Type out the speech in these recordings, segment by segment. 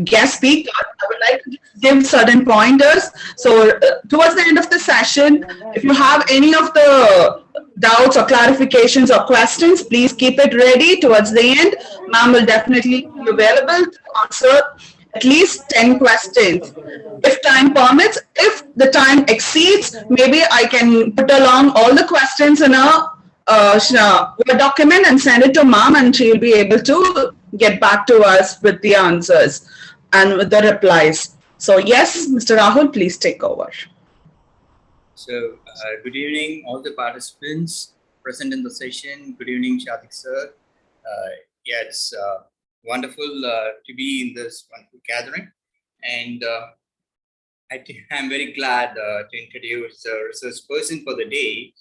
guest speaker, I would like to give certain pointers. So, towards the end of the session, if you have any of the doubts or clarifications or questions, please keep it ready towards the end. Ma'am will definitely be available to answer at least 10 questions. If time permits, if the time exceeds, maybe I can put along all the questions in a Word document and send it to mom, and she'll be able to get back to us with the answers and with the replies. So, yes, Mr. Rahul, please take over. So, good evening, all the participants present in the session. Good evening, Shatik sir. Yeah, it's wonderful to be in this wonderful gathering. And I'm very glad to introduce the research person for the day,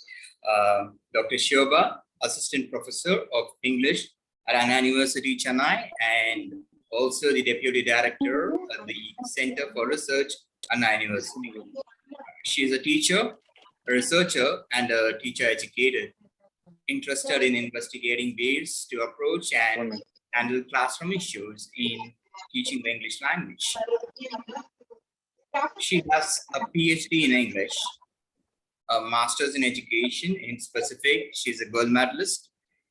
Dr. Shobha, Assistant Professor of English at Anna University, Chennai, and also the Deputy Director at the Center for Research at Anna University. She is a teacher, a researcher, and a teacher educator, interested in investigating ways to approach and handle classroom issues in teaching the English language. She has a PhD in English, a master's in education. In specific, she's a gold medalist,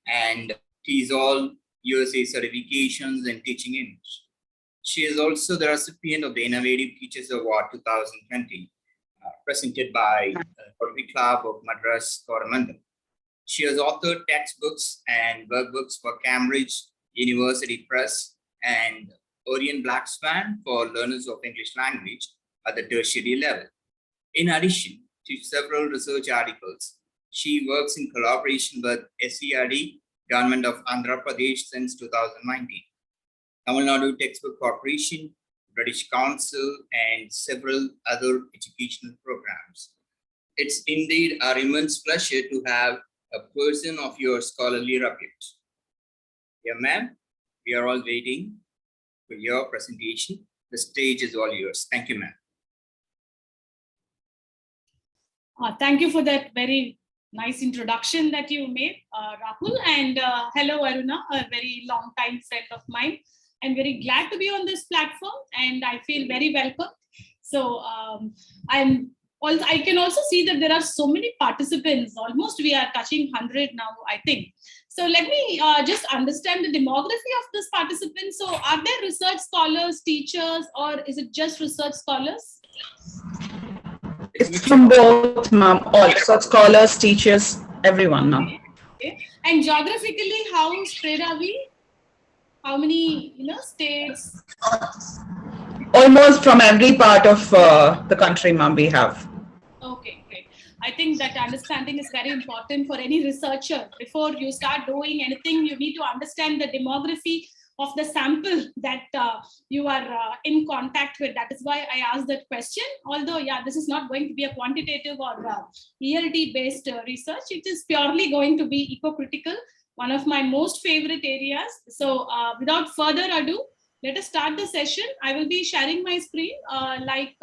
and she's all USA certifications in teaching English. She is also the recipient of the Innovative Teachers Award 2020. Presented by Rotary Club of Madras, Coromandel. She has authored textbooks and workbooks for Cambridge University Press and Orient Black Swan for learners of English language at the tertiary level. In addition to several research articles, she works in collaboration with SERD, Government of Andhra Pradesh since 2019, Tamil Nadu Textbook Corporation, British Council, and several other educational programs. It's indeed our immense pleasure to have a person of your scholarly repute. Dear ma'am, we are all waiting for your presentation. The stage is all yours. Thank you, ma'am. Thank you for that very nice introduction that you made, Rahul. And hello, Aruna, a very long time friend of mine. I'm very glad to be on this platform, and I feel very welcome. So I can also see that there are so many participants. Almost we are touching 100 now, I think. So let me just understand the demography of this participants. So are there research scholars, teachers, or is it just research scholars? It's from both, ma'am. All research scholars, teachers, everyone now. Okay. And geographically, how spread are we? How many, states? Almost from every part of the country, ma'am, we have. Okay, great. I think that understanding is very important for any researcher. Before you start doing anything, you need to understand the demography of the sample that you are in contact with. That is why I asked that question. Although, yeah, this is not going to be a quantitative or ELT-based research. It is purely going to be eco-critical, one of my most favorite areas. So without further ado, let us start the session. I will be sharing my screen. Like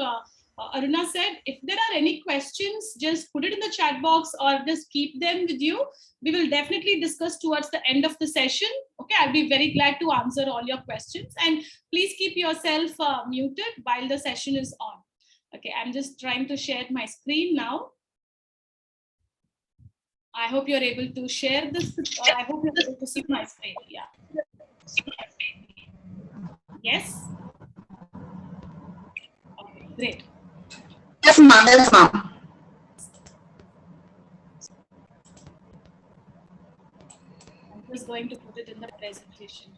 Aruna said, if there are any questions, just put it in the chat box or just keep them with you. We will definitely discuss towards the end of the session. Okay, I'll be very glad to answer all your questions. And please keep yourself muted while the session is on. Okay, I'm just trying to share my screen now. I hope you're able to share this. I hope you're able to see my screen. Yeah. Yes? Okay, great. Yes, ma'am. Yes, ma'am. I'm just going to put it in the presentation.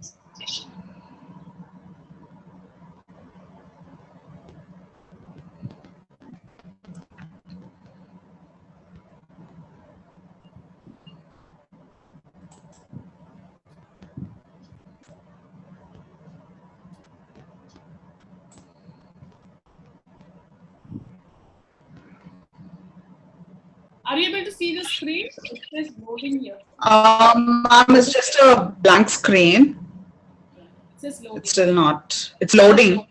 Are you able to see the screen? It says loading here. Ma'am, it's just a blank screen. It says loading. It's still not. It's loading.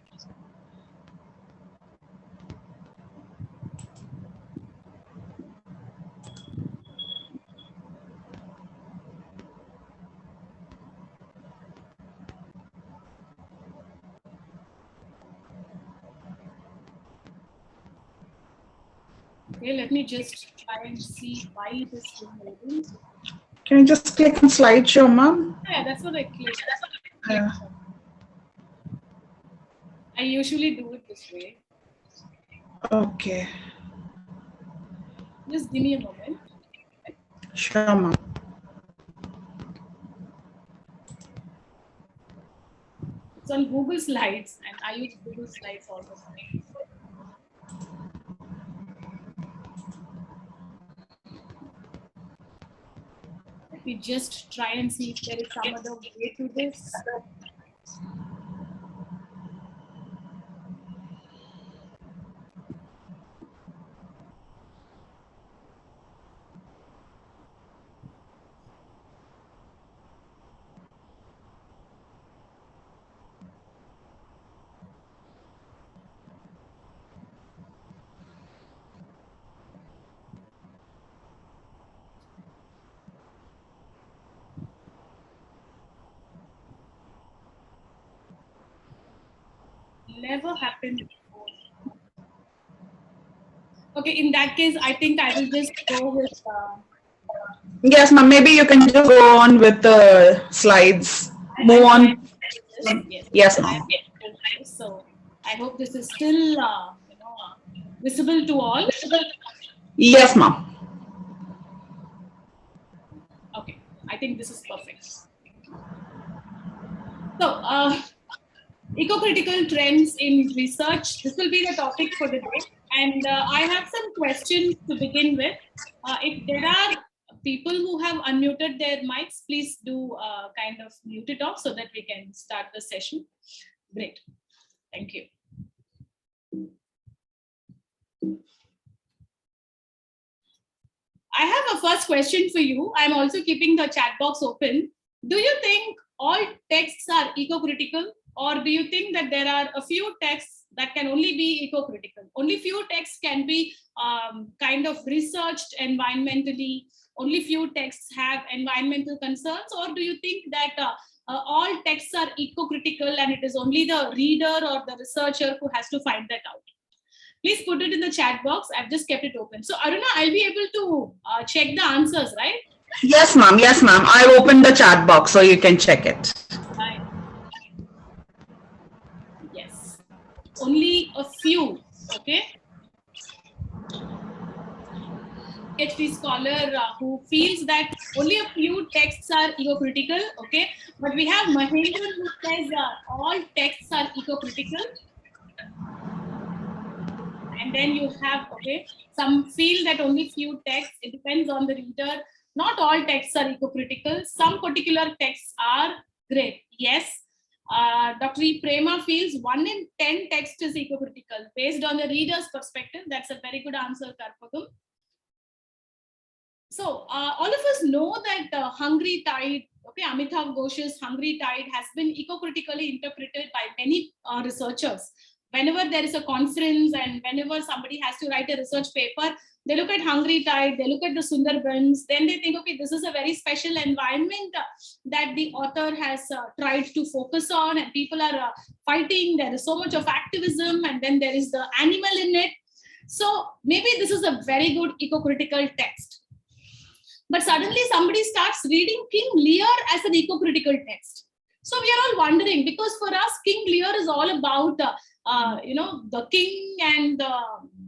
Okay, let me just try and see why it is still loading. Can you just click on slideshow, ma'am? Yeah, that's what I clicked. Yeah. I usually do it this way. Okay. Just give me a moment. Sure, ma'am. It's on Google Slides, and I use Google Slides all the time. Let me just try and see if there is some other way to this. Never happened before. Okay, in that case, I think I will just go with. Yes, ma'am. Maybe you can just go on with the slides. Move on. Yes. Yes, I ma'am. So I hope this is still, visible to all. Yes, ma'am. Okay, I think this is perfect. So, eco-critical trends in research. This will be the topic for the day. And I have some questions to begin with. If there are people who have unmuted their mics, please do kind of mute it off so that we can start the session. Great. Thank you. I have a first question for you. I'm also keeping the chat box open. Do you think all texts are eco-critical, or do you think that there are a few texts that can only be eco-critical? Only few texts can be kind of researched environmentally. Only few texts have environmental concerns, or do you think that all texts are eco-critical and it is only the reader or the researcher who has to find that out? Please put it in the chat box. I've just kept it open. So Aruna, I'll be able to check the answers, right? Yes, ma'am. Yes, ma'am. I opened the chat box so you can check it. Right. Yes. Only a few. Okay. PhD scholar who feels that only a few texts are eco-critical. Okay. But we have Mahendra who says all texts are eco-critical. And then you have, okay, some feel that only few texts, it depends on the reader. Not all texts are eco-critical. Some particular texts are great. Yes. Dr. E. Prema feels 1 in 10 text is eco-critical. Based on the reader's perspective, that's a very good answer, Karpagam. So all of us know that Hungry Tide, okay, Amitav Ghosh's Hungry Tide has been eco-critically interpreted by many researchers. Whenever there is a conference and whenever somebody has to write a research paper, they look at Hungry Tide, they look at the Sundarbans, then they think, okay, this is a very special environment that the author has tried to focus on, and people are fighting. There is so much of activism, and then there is the animal in it. So maybe this is a very good eco-critical text. But suddenly somebody starts reading King Lear as an eco-critical text. So we are all wondering, because for us, King Lear is all about, the king and the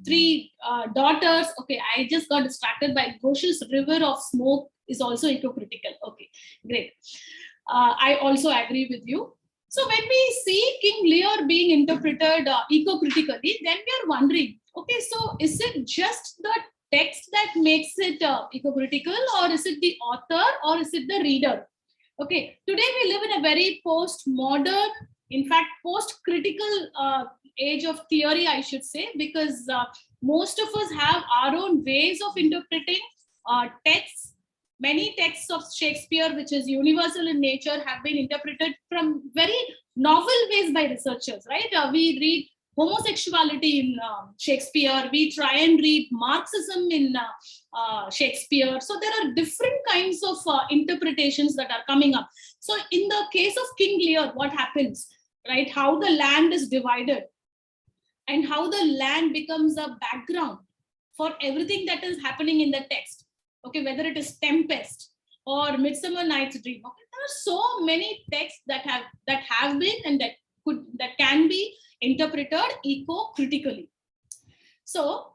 three daughters. Okay, I just got distracted by Ghosh's River of Smoke is also eco-critical. Okay, great. I also agree with you. So when we see King Lear being interpreted eco-critically, then we are wondering, okay, so is it just the text that makes it eco-critical, or is it the author, or is it the reader? Okay, today we live in a very post-modern, in fact, post-critical age of theory, I should say, because most of us have our own ways of interpreting texts. Many texts of Shakespeare, which is universal in nature, have been interpreted from very novel ways by researchers, right? We read homosexuality in Shakespeare. We try and read Marxism in Shakespeare. So there are different kinds of interpretations that are coming up. So in the case of King Lear, what happens, right? How the land is divided and how the land becomes a background for everything that is happening in the text. Okay, whether it is Tempest or Midsummer Night's Dream. Okay, there are so many texts that have been and that can be interpreted eco-critically. So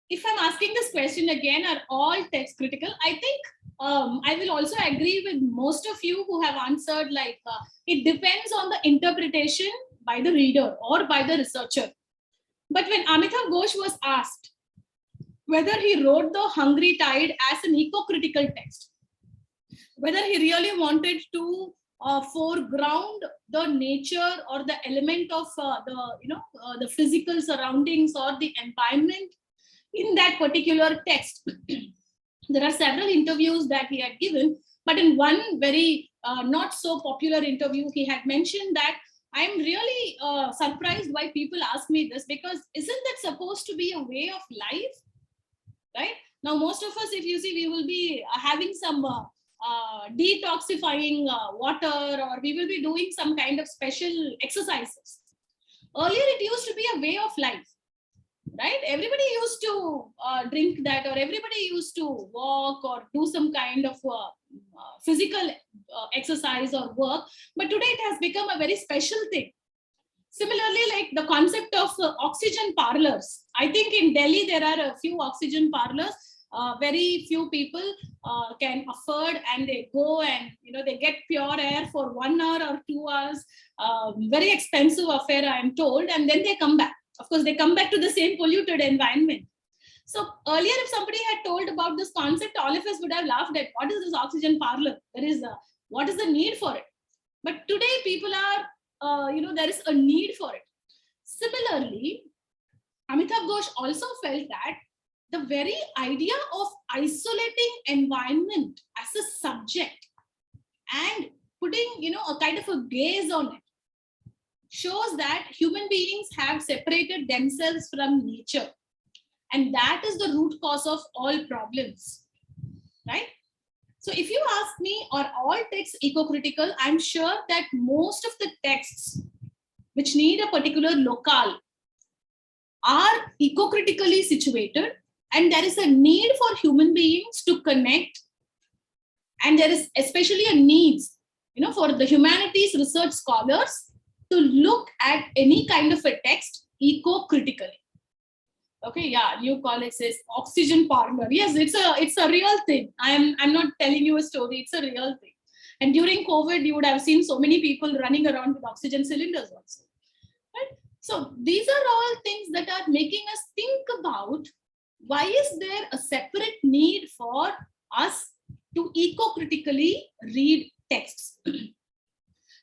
if I'm asking this question again, are all texts critical? I think I will also agree with most of you who have answered like it depends on the interpretation by the reader or by the researcher. But when Amitav Ghosh was asked whether he wrote The Hungry Tide as an eco-critical text, whether he really wanted to foreground the nature or the element of the physical surroundings or the environment in that particular text. There are several interviews that he had given, but in one very not so popular interview, he had mentioned that I'm really surprised why people ask me this, because isn't that supposed to be a way of life? Right? Now, most of us, if you see, we will be having some detoxifying water, or we will be doing some kind of special exercises. Earlier, it used to be a way of life. Right? Everybody used to drink that, or everybody used to walk or do some kind of physical exercise or work. But today it has become a very special thing. Similarly, like the concept of oxygen parlors. I think in Delhi, there are a few oxygen parlors. Very few people can afford, and they go and they get pure air for 1 hour or 2 hours. Very expensive affair, I am told, and then they come back. Of course, they come back to the same polluted environment. So earlier, if somebody had told about this concept, all of us would have laughed at what is this oxygen parlor? What is the need for it? But today, people are, there is a need for it. Similarly, Amitav Ghosh also felt that the very idea of isolating environment as a subject and putting, a kind of a gaze on it shows that human beings have separated themselves from nature. And that is the root cause of all problems, right? So if you ask me, are all texts eco-critical? I'm sure that most of the texts which need a particular locale are eco-critically situated, and there is a need for human beings to connect, and there is especially a need, for the humanities research scholars to look at any kind of a text eco-critically. Okay, yeah, new college says oxygen parlor. Yes, it's a real thing. I'm not telling you a story. It's a real thing. And during COVID, you would have seen so many people running around with oxygen cylinders also. Right? So these are all things that are making us think about why is there a separate need for us to eco-critically read texts.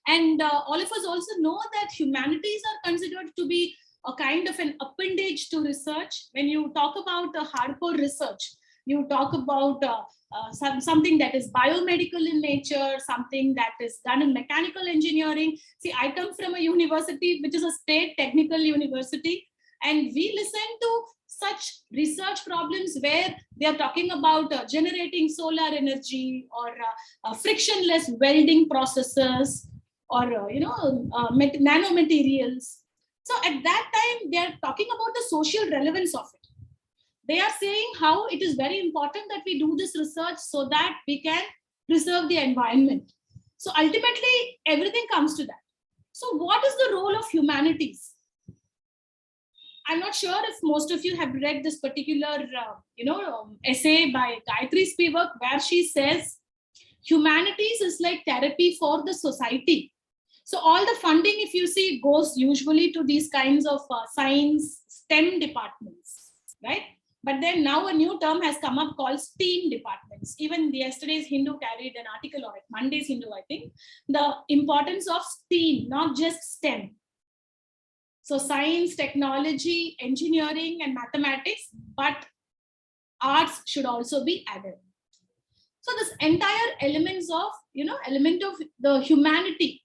And all of us also know that humanities are considered to be a kind of an appendage to research. When you talk about hardcore research, you talk about something that is biomedical in nature, something that is done in mechanical engineering. See, I come from a university which is a state technical university, and we listen to such research problems where they are talking about generating solar energy, or frictionless welding processes, or nanomaterials. So at that time, they are talking about the social relevance of it. They are saying how it is very important that we do this research so that we can preserve the environment. So ultimately, everything comes to that. So what is the role of humanities? I'm not sure if most of you have read this particular essay by Gayatri Spivak, where she says humanities is like therapy for the society. So all the funding, if you see, goes usually to these kinds of science STEM departments, right? But then now a new term has come up called STEAM departments. Even yesterday's Hindu carried an article on it, Monday's Hindu, I think. The importance of STEAM, not just STEM. So science, technology, engineering, and mathematics, but arts should also be added. So this entire element of the humanity,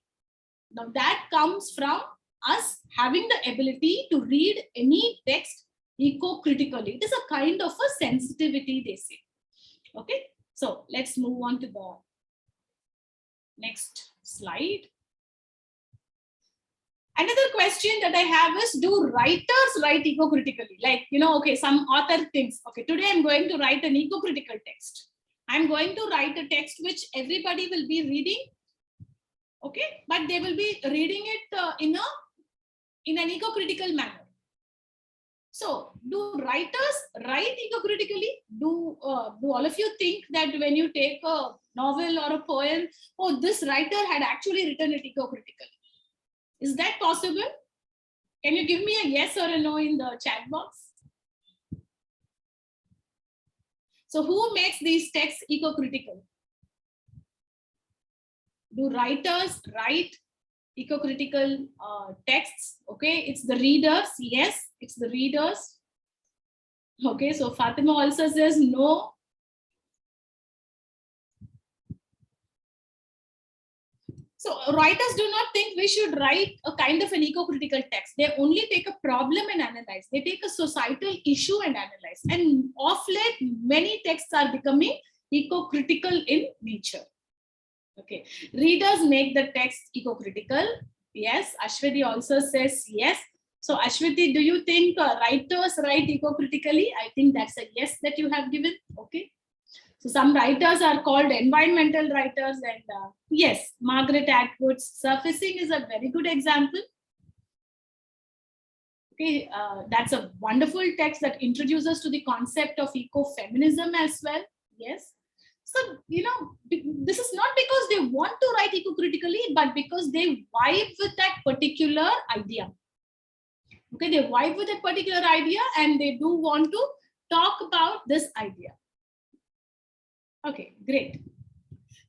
now that comes from us having the ability to read any text eco-critically. It is a kind of a sensitivity, they say. Okay, so let's move on to the next slide. Another question that I have is, do writers write eco-critically? Like, okay, some author thinks, okay, today I'm going to write an eco-critical text. I'm going to write a text which everybody will be reading, okay, but they will be reading it in an eco-critical manner. So, do writers write eco-critically? Do all of you think that when you take a novel or a poem, oh, this writer had actually written it eco-critically? Is that possible? Can you give me a yes or a no in the chat box? So, who makes these texts eco-critical? Do writers write eco-critical texts? Okay, it's the readers. Yes, it's the readers. Okay, so Fatima also says no. So writers do not think we should write a kind of an eco-critical text. They only take a problem and analyze. They take a societal issue and analyze. And of late, many texts are becoming eco-critical in nature. Okay, readers make the text eco-critical. Yes, Ashwati also says yes. So Ashwati, do you think writers write eco-critically? I think that's a yes that you have given. Okay. So some writers are called environmental writers, and yes, Margaret Atwood's Surfacing is a very good example. Okay, that's a wonderful text that introduces to the concept of ecofeminism as well. Yes. So, this is not because they want to write eco-critically, but because they vibe with that particular idea. Okay, they vibe with that particular idea and they do want to talk about this idea. Okay, great.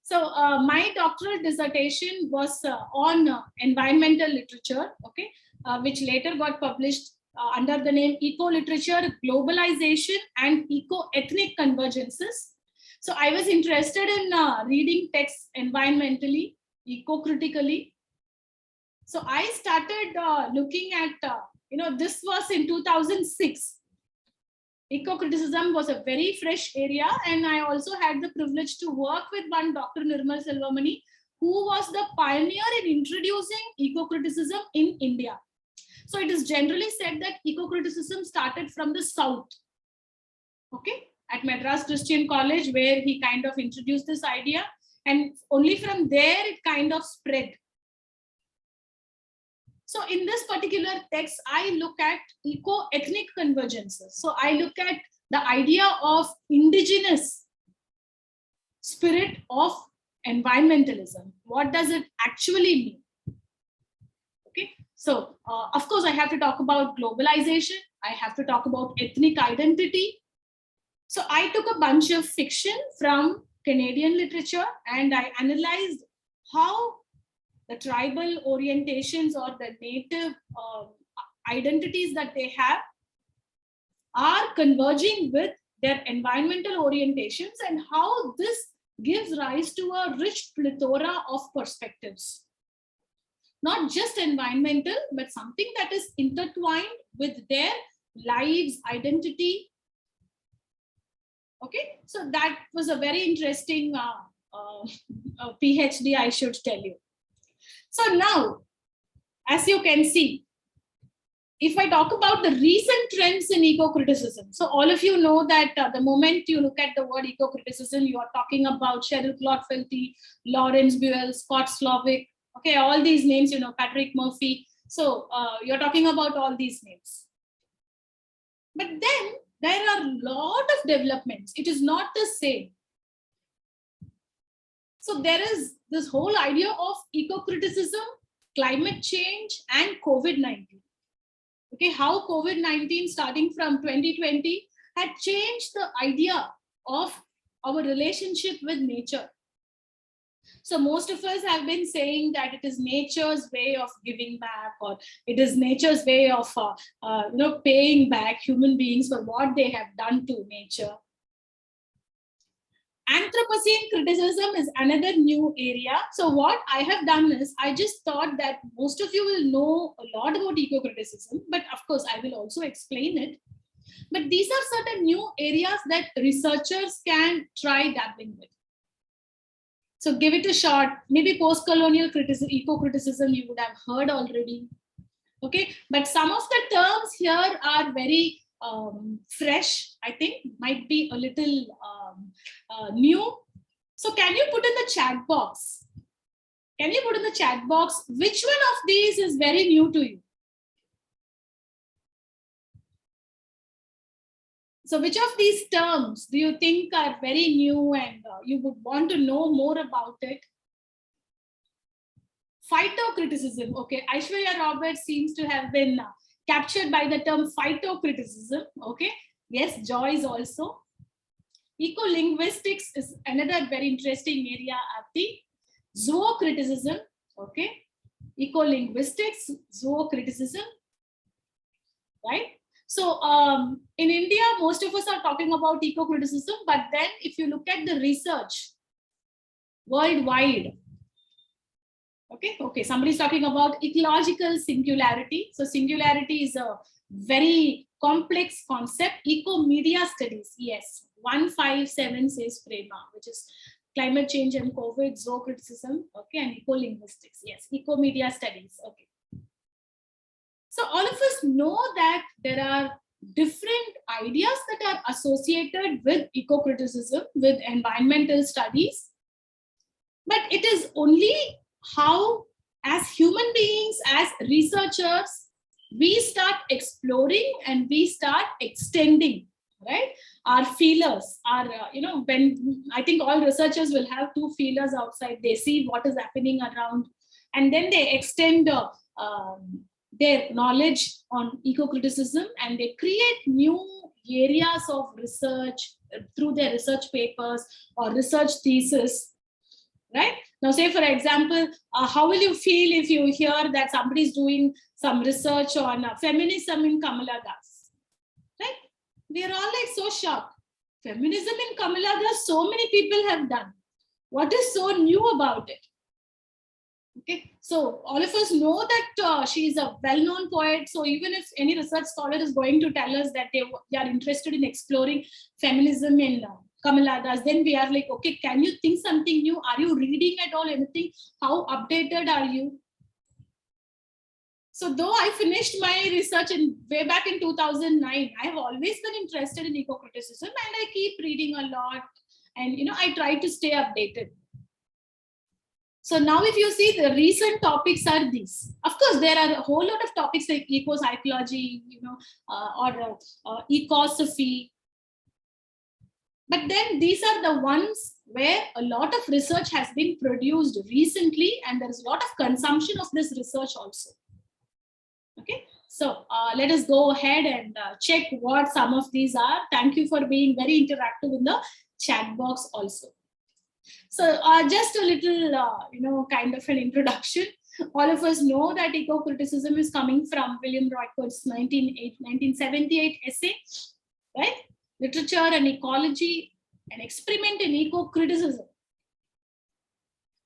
So my doctoral dissertation was on environmental literature, okay, which later got published under the name Eco-Literature, Globalization and Eco-Ethnic Convergences. So I was interested in reading texts environmentally, eco-critically. So I started looking at, this was in 2006. Ecocriticism was a very fresh area, and I also had the privilege to work with one Dr. Nirmal Selvamani, who was the pioneer in introducing ecocriticism in India. So it is generally said that ecocriticism started from the south, okay, at Madras Christian College, where he kind of introduced this idea, and only from there it kind of spread. So in this particular text, I look at eco-ethnic convergences. So I look at the idea of indigenous spirit of environmentalism. What does it actually mean? Okay, so of course I have to talk about globalization. I have to talk about ethnic identity. So I took a bunch of fiction from Canadian literature and I analyzed how the tribal orientations or the native identities that they have are converging with their environmental orientations, and how this gives rise to a rich plethora of perspectives. Not just environmental, but something that is intertwined with their lives, identity. Okay, so that was a very interesting PhD, I should tell you. So now, as you can see, if I talk about the recent trends in eco-criticism, so all of you know that the moment you look at the word eco-criticism, you are talking about Cheryl Claude-Felty, Lawrence Buell, Scott Slovic, okay, all these names, Patrick Murphy. So you're talking about all these names. But then there are a lot of developments. It is not the same. So there is this whole idea of eco-criticism, climate change, and COVID-19. Okay, how COVID-19 starting from 2020 had changed the idea of our relationship with nature. So most of us have been saying that it is nature's way of giving back, or it is nature's way of paying back human beings for what they have done to nature. Anthropocene criticism is another new area. So what I have done is, I just thought that most of you will know a lot about eco-criticism, but of course I will also explain it. But these are certain new areas that researchers can try dabbling with. So give it a shot. Maybe post-colonial eco-criticism you would have heard already. Okay, but some of the terms here are very fresh, I think, might be a little new. So can you put in the chat box? Can you put in the chat box which one of these is very new to you? So which of these terms do you think are very new and you would want to know more about it? Phytocriticism. Okay, Aishwarya Roberts seems to have been captured by the term phytocriticism. Okay, yes, Joyce also. Ecolinguistics is another very interesting area of the zoocriticism. Okay, ecolinguistics, zoocriticism, right? So in India, most of us are talking about ecocriticism, but then if you look at the research worldwide, okay, somebody's talking about ecological singularity. So singularity is a very complex concept. Eco-media studies, yes, 157 says Prema, which is climate change and COVID, zoocriticism, okay, and ecolinguistics, yes, eco-media studies, okay. So all of us know that there are different ideas that are associated with ecocriticism, with environmental studies, but it is only how, as human beings, as researchers, we start exploring and we start extending, right, our feelers. Our when I think all researchers will have two feelers outside. They see what is happening around, and then they extend their knowledge on ecocriticism, and they create new areas of research through their research papers or research thesis, right? Now, say for example, how will you feel if you hear that somebody is doing some research on feminism in Kamala Das, right? We are all like so shocked. Feminism in Kamala Das, so many people have done. What is so new about it? Okay, so all of us know that she is a well-known poet. So even if any research scholar is going to tell us that they are interested in exploring feminism in Kamala Das, then we are like, okay, can you think something new? Are you reading at all anything? How updated are you? So though I finished my research way back in 2009, I have always been interested in ecocriticism, and I keep reading a lot, and I try to stay updated. So now if you see, the recent topics are these. Of course, there are a whole lot of topics like eco-psychology, or ecosophy. But then these are the ones where a lot of research has been produced recently, and there is a lot of consumption of this research also. Okay, so let us go ahead and check what some of these are. Thank you for being very interactive in the chat box also. So just a little, kind of an introduction. All of us know that ecocriticism is coming from William Roycott's 1978 essay, right? Literature and ecology, an experiment in ecocriticism.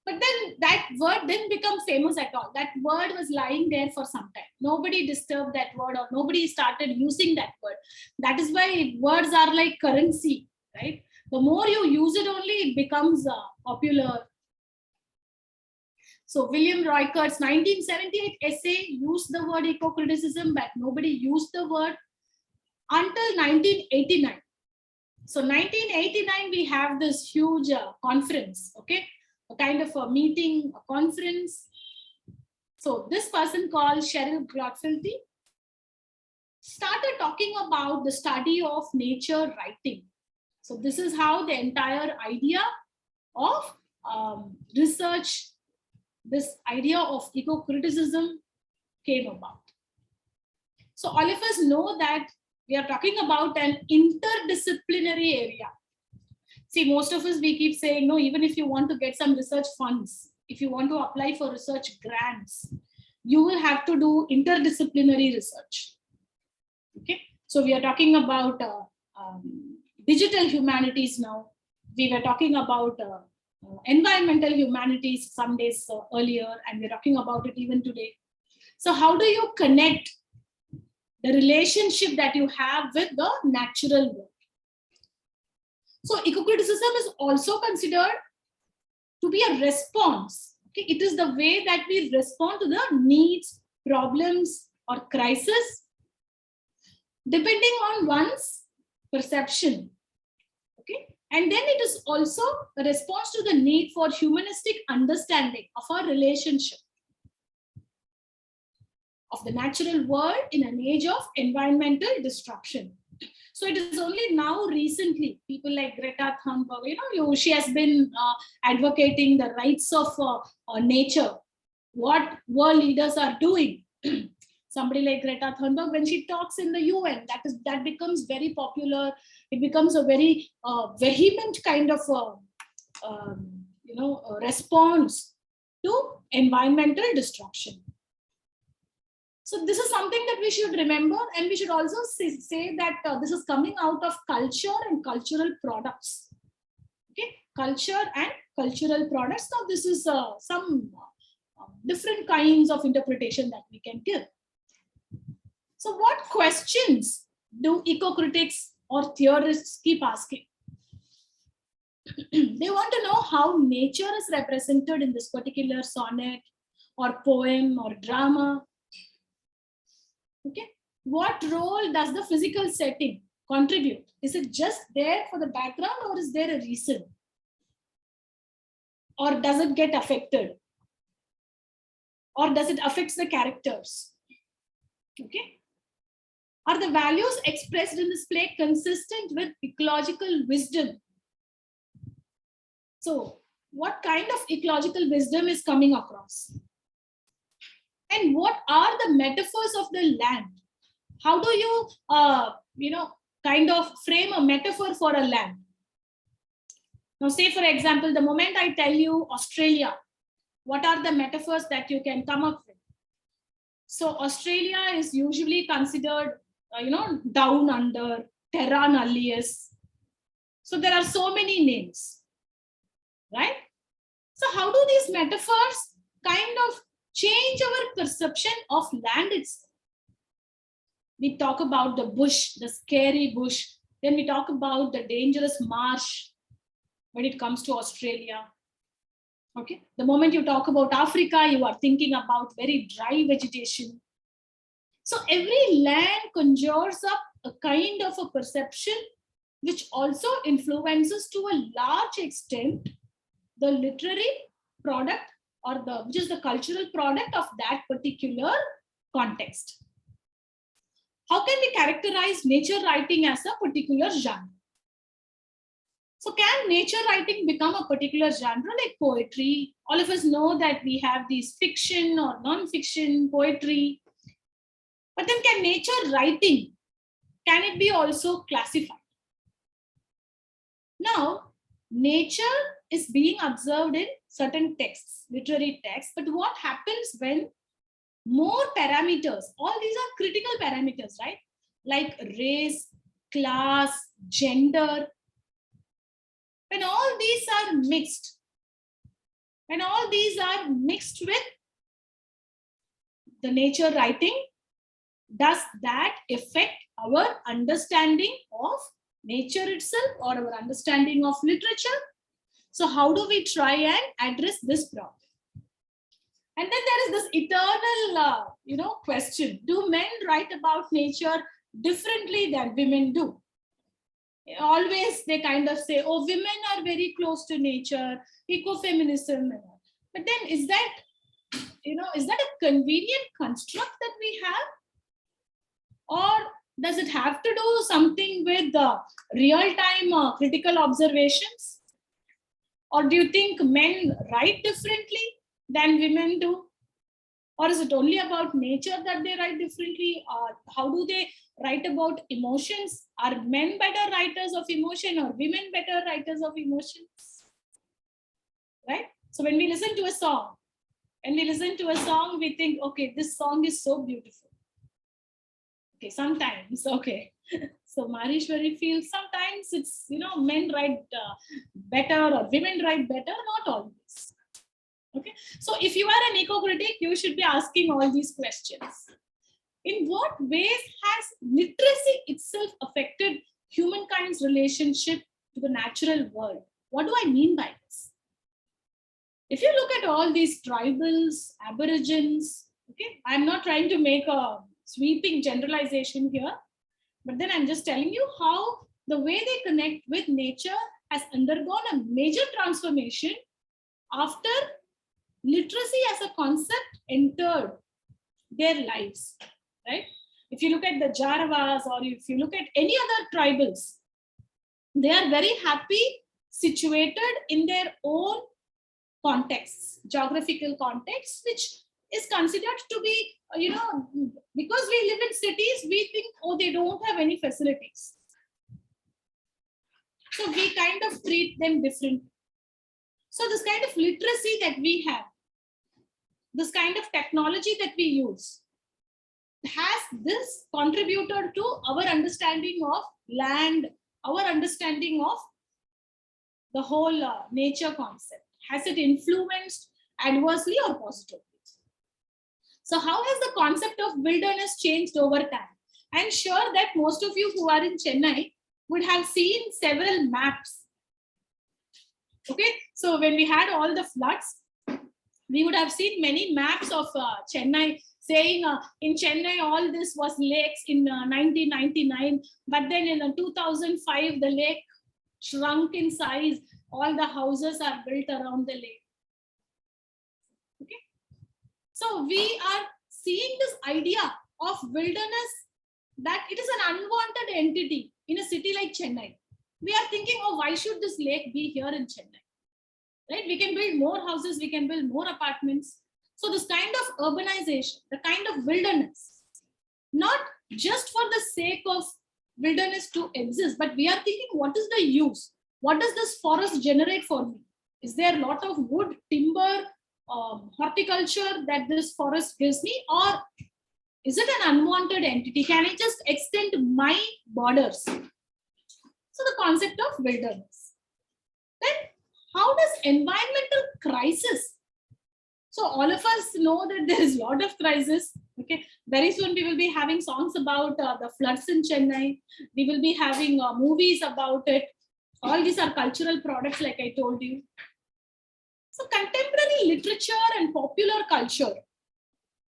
But then that word didn't become famous at all. That word was lying there for some time. Nobody disturbed that word, or nobody started using that word. That is why words are like currency, right? The more you use it, only it becomes popular. So William Roycott's 1978 essay used the word ecocriticism, but nobody used the word until 1989. So 1989, we have this huge conference, okay? A kind of a meeting, a conference. So this person called Cheryl Grotfelty started talking about the study of nature writing. So this is how the entire idea of research, this idea of ecocriticism came about. So all of us know that we are talking about an interdisciplinary area. See, most of us, we keep saying, no, even if you want to get some research funds, if you want to apply for research grants, you will have to do interdisciplinary research. Okay, so we are talking about digital humanities now. We were talking about environmental humanities some days earlier, and we're talking about it even today. So how do you connect the relationship that you have with the natural world? So ecocriticism is also considered to be a response. Okay, it is the way that we respond to the needs, problems, or crisis, depending on one's perception. Okay, and then it is also a response to the need for humanistic understanding of our relationship of the natural world in an age of environmental disruption. So it is only now recently people like Greta Thunberg, she has been advocating the rights of nature, what world leaders are doing. Somebody like Greta Thunberg, when she talks in the UN, that becomes very popular. It becomes a very vehement kind of response to environmental destruction. So this is something that we should remember, and we should also say that this is coming out of culture and cultural products. Okay, culture and cultural products. Now this is some different kinds of interpretation that we can give. So what questions do eco-critics or theorists keep asking? They want to know how nature is represented in this particular sonnet or poem or drama. Okay, what role does the physical setting contribute? Is it just there for the background, or is there a reason? Or does it get affected? Or does it affect the characters? Okay. Are the values expressed in this play consistent with ecological wisdom? So, what kind of ecological wisdom is coming across? And what are the metaphors of the land? How do you, kind of frame a metaphor for a land? Now, say, for example, the moment I tell you Australia, what are the metaphors that you can come up with? So, Australia is usually considered, down under, terra nullius. So, there are so many names, right? So, how do these metaphors kind of change our perception of land itself? We talk about the bush, the scary bush. Then we talk about the dangerous marsh when it comes to Australia. Okay. The moment you talk about Africa, you are thinking about very dry vegetation. So every land conjures up a kind of a perception which also influences to a large extent the literary product, or which is the cultural product of that particular context. How can we characterize nature writing as a particular genre? So can nature writing become a particular genre like poetry? All of us know that we have these fiction or non-fiction poetry. But then can nature writing, can it be also classified? Now, nature is being observed in certain texts, literary texts, but what happens when more parameters, all these are critical parameters, right? Like race, class, gender, when all these are mixed, with the nature writing, does that affect our understanding of nature itself or our understanding of literature? So how do we try and address this problem? And then there is this eternal, question. Do men write about nature differently than women do? Always they kind of say, oh, women are very close to nature, ecofeminism. But then is that a convenient construct that we have? Or does it have to do something with real-time critical observations? Or do you think men write differently than women do? Or is it only about nature that they write differently? Or how do they write about emotions? Are men better writers of emotion or women better writers of emotions? Right? So when we listen to a song, we think, okay, this song is so beautiful. Okay, sometimes, okay. So Marishwari feels sometimes it's, men write better or women write better, not always. Okay, so if you are an eco-critic, you should be asking all these questions. In what ways has literacy itself affected humankind's relationship to the natural world? What do I mean by this? If you look at all these tribals, aborigines, okay, I'm not trying to make a sweeping generalization here, but then I'm just telling you how the way they connect with nature has undergone a major transformation after literacy as a concept entered their lives, right? If you look at the Jaravas, or if you look at any other tribals, they are very happy situated in their own contexts, geographical contexts, which is considered to be, because we live in cities, we think, oh, they don't have any facilities. So we kind of treat them differently. So this kind of literacy that we have, this kind of technology that we use, has this contributed to our understanding of land, our understanding of the whole nature concept? Has it influenced adversely or positively? So how has the concept of wilderness changed over time? I'm sure that most of you who are in Chennai would have seen several maps. Okay, so when we had all the floods, we would have seen many maps of Chennai saying in Chennai all this was lakes in 1999, but then in 2005 the lake shrunk in size, all the houses are built around the lake. Okay, so we are seeing this idea of wilderness, that it is an unwanted entity in a city like Chennai. We are thinking, oh, why should this lake be here in Chennai? Right? We can build more houses, we can build more apartments. So this kind of urbanization, the kind of wilderness, not just for the sake of wilderness to exist, but we are thinking, what is the use? What does this forest generate for me? Is there a lot of wood, timber, horticulture that this forest gives me, or is it an unwanted entity? Can I just extend my borders? So the concept of wilderness. Then how does environmental crisis? So all of us know that there is a lot of crisis. Okay, very soon we will be having songs about the floods in Chennai. We will be having movies about it. All these are cultural products, like I told you. So contemporary literature and popular culture.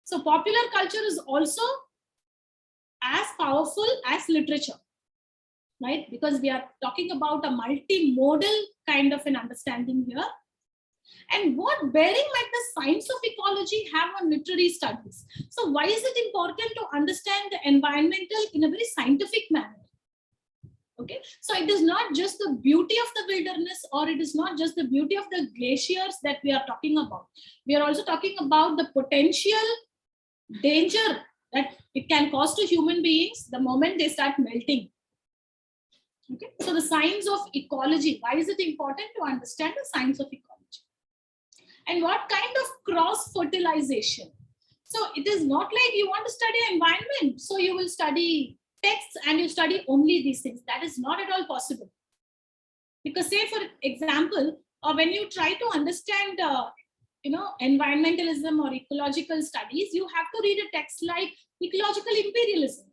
So popular culture is also as powerful as literature, right? Because we are talking about a multimodal kind of an understanding here. And what bearing might the science of ecology have on literary studies? So why is it important to understand the environmental in a very scientific manner? Okay, so it is not just the beauty of the wilderness, or it is not just the beauty of the glaciers that we are talking about. We are also talking about the potential danger that it can cause to human beings the moment they start melting. Okay, so the science of ecology, why is it important to understand the science of ecology? And what kind of cross-fertilization? So it is not like you want to study environment, so you will study texts and you study only these things. That is not at all possible. Because say, for example, when you try to understand environmentalism or ecological studies, you have to read a text like Ecological Imperialism.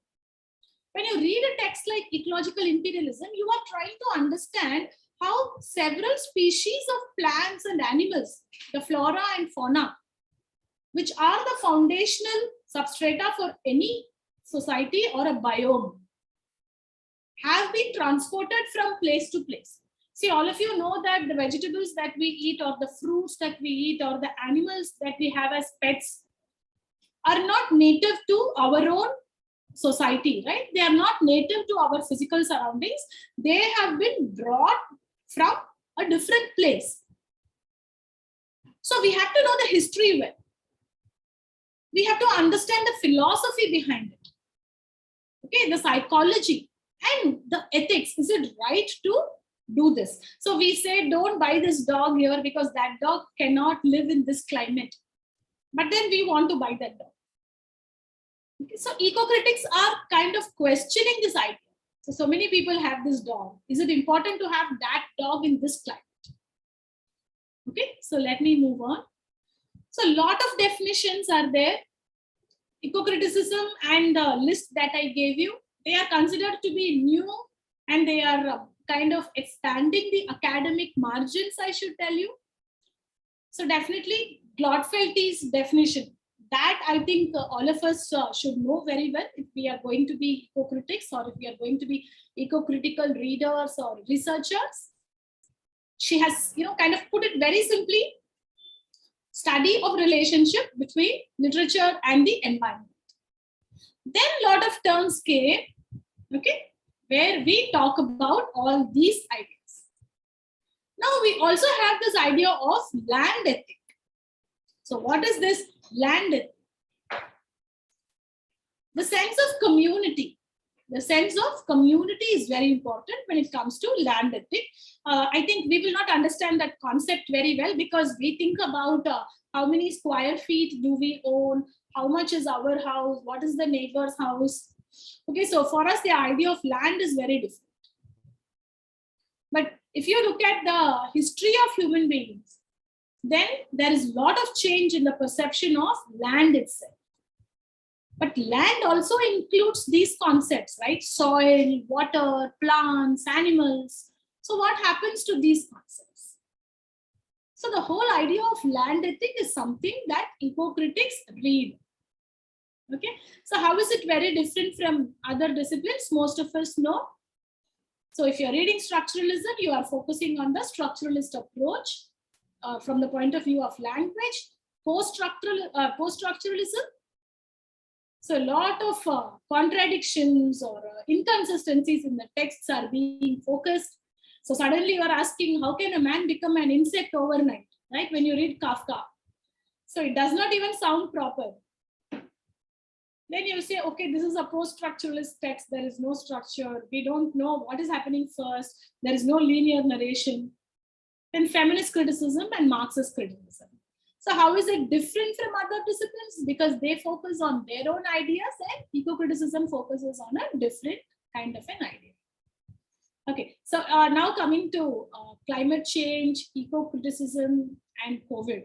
When you read a text like Ecological Imperialism, you are trying to understand how several species of plants and animals, the flora and fauna, which are the foundational substrata for any society or a biome, have been transported from place to place. See, all of you know that the vegetables that we eat, or the fruits that we eat, or the animals that we have as pets are not native to our own society, right? They are not native to our physical surroundings. They have been brought from a different place. So we have to know the history well. We have to understand the philosophy behind it. Okay, the psychology and the ethics. Is it right to do this? So we say, don't buy this dog here because that dog cannot live in this climate. But then we want to buy that dog. Okay, so eco-critics are kind of questioning this idea. So many people have this dog. Is it important to have that dog in this climate? Okay, so let me move on. So a lot of definitions are there. Ecocriticism and the list that I gave you, they are considered to be new, and they are kind of expanding the academic margins, I should tell you. So definitely Glotfelty's definition, that I think all of us should know very well if we are going to be eco-critics or if we are going to be eco-critical readers or researchers. She has, kind of put it very simply, study of relationship between literature and the environment. Then a lot of terms came, okay, where we talk about all these ideas. Now we also have this idea of land ethic. So what is this land ethic? The sense of community. The sense of community is very important when it comes to land ethic. I think we will not understand that concept very well because we think about how many square feet do we own, how much is our house, what is the neighbor's house. Okay, so for us, the idea of land is very different. But if you look at the history of human beings, then there is a lot of change in the perception of land itself. But land also includes these concepts, right? Soil, water, plants, animals. So what happens to these concepts? So the whole idea of land ethic is something that eco-critics read. Okay, so how is it very different from other disciplines? Most of us know. So if you're reading structuralism, you are focusing on the structuralist approach from the point of view of language. Post-structuralism, so a lot of contradictions or inconsistencies in the texts are being focused. So suddenly you are asking, how can a man become an insect overnight, right? When you read Kafka. So it does not even sound proper. Then you say, okay, this is a post-structuralist text. There is no structure. We don't know what is happening first. There is no linear narration. Then feminist criticism and Marxist criticism. So how is it different from other disciplines? Because they focus on their own ideas and eco-criticism focuses on a different kind of an idea. Okay, so now coming to climate change, eco-criticism and COVID.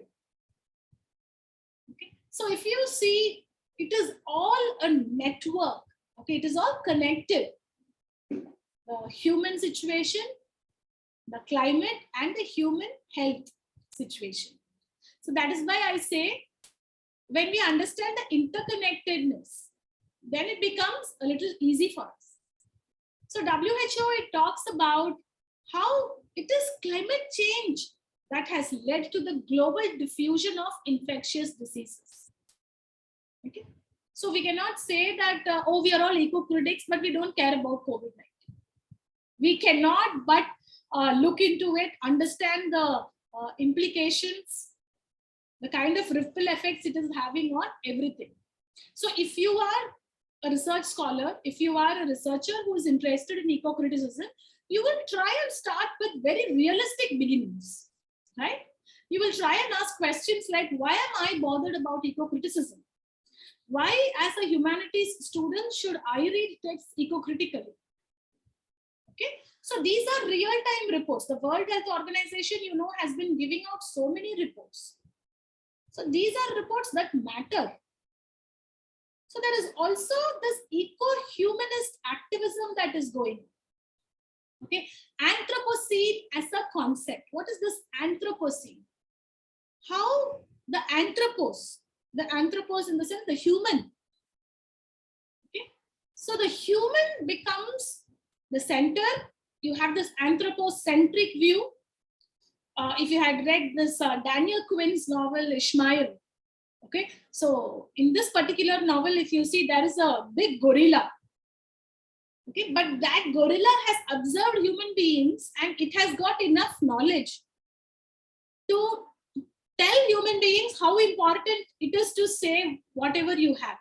Okay, so if you see, it is all a network. Okay, it is all connected. The human situation, the climate and the human health situation. So that is why I say, when we understand the interconnectedness, then it becomes a little easy for us. So WHO, it talks about how it is climate change that has led to the global diffusion of infectious diseases. Okay, so we cannot say that, oh, we are all eco-critics, but we don't care about COVID-19. We cannot but look into it, understand the implications, the kind of ripple effects it is having on everything. So if you are a research scholar, if you are a researcher who is interested in eco-criticism, you will try and start with very realistic beginnings, right? You will try and ask questions like, why am I bothered about eco-criticism? Why, as a humanities student, should I read texts eco-critically? Okay, so these are real-time reports. The World Health Organization, has been giving out so many reports. So these are reports that matter. So there is also this eco-humanist activism that is going on. Okay, Anthropocene as a concept. What is this Anthropocene? How the anthropos in the sense, the human. Okay, so the human becomes the center. You have this anthropocentric view. If you had read this Daniel Quinn's novel Ishmael, okay, so in this particular novel, if you see, there is a big gorilla, okay, but that gorilla has observed human beings and it has got enough knowledge to tell human beings how important it is to save whatever you have,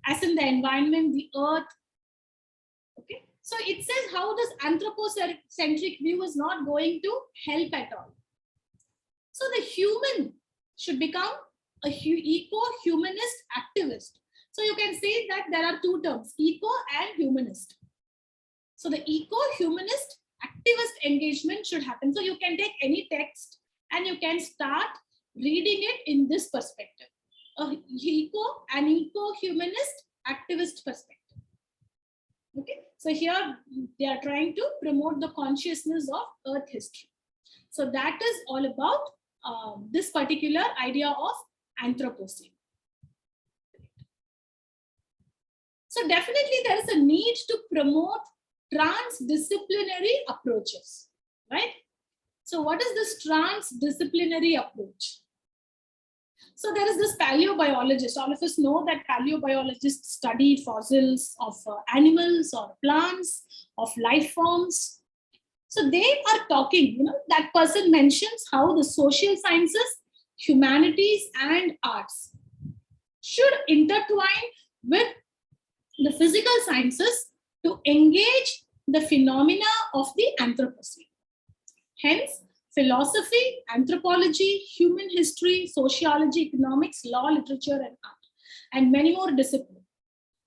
as in the environment, the earth. Okay, so it says how this anthropocentric view is not going to help at all. So the human should become a eco-humanist activist. So you can say that there are two terms, eco and humanist. So the eco-humanist activist engagement should happen. So you can take any text and you can start reading it in this perspective, an eco-humanist activist perspective. Okay, so here they are trying to promote the consciousness of Earth history. So that is all about this particular idea of Anthropocene. So definitely there is a need to promote transdisciplinary approaches, right? So what is this transdisciplinary approach? So there is this paleobiologist. All of us know that paleobiologists study fossils of animals or plants, of life forms. So they are talking, that person mentions how the social sciences, humanities, and arts should intertwine with the physical sciences to engage the phenomena of the Anthropocene. Hence, philosophy, anthropology, human history, sociology, economics, law, literature, and art, and many more disciplines,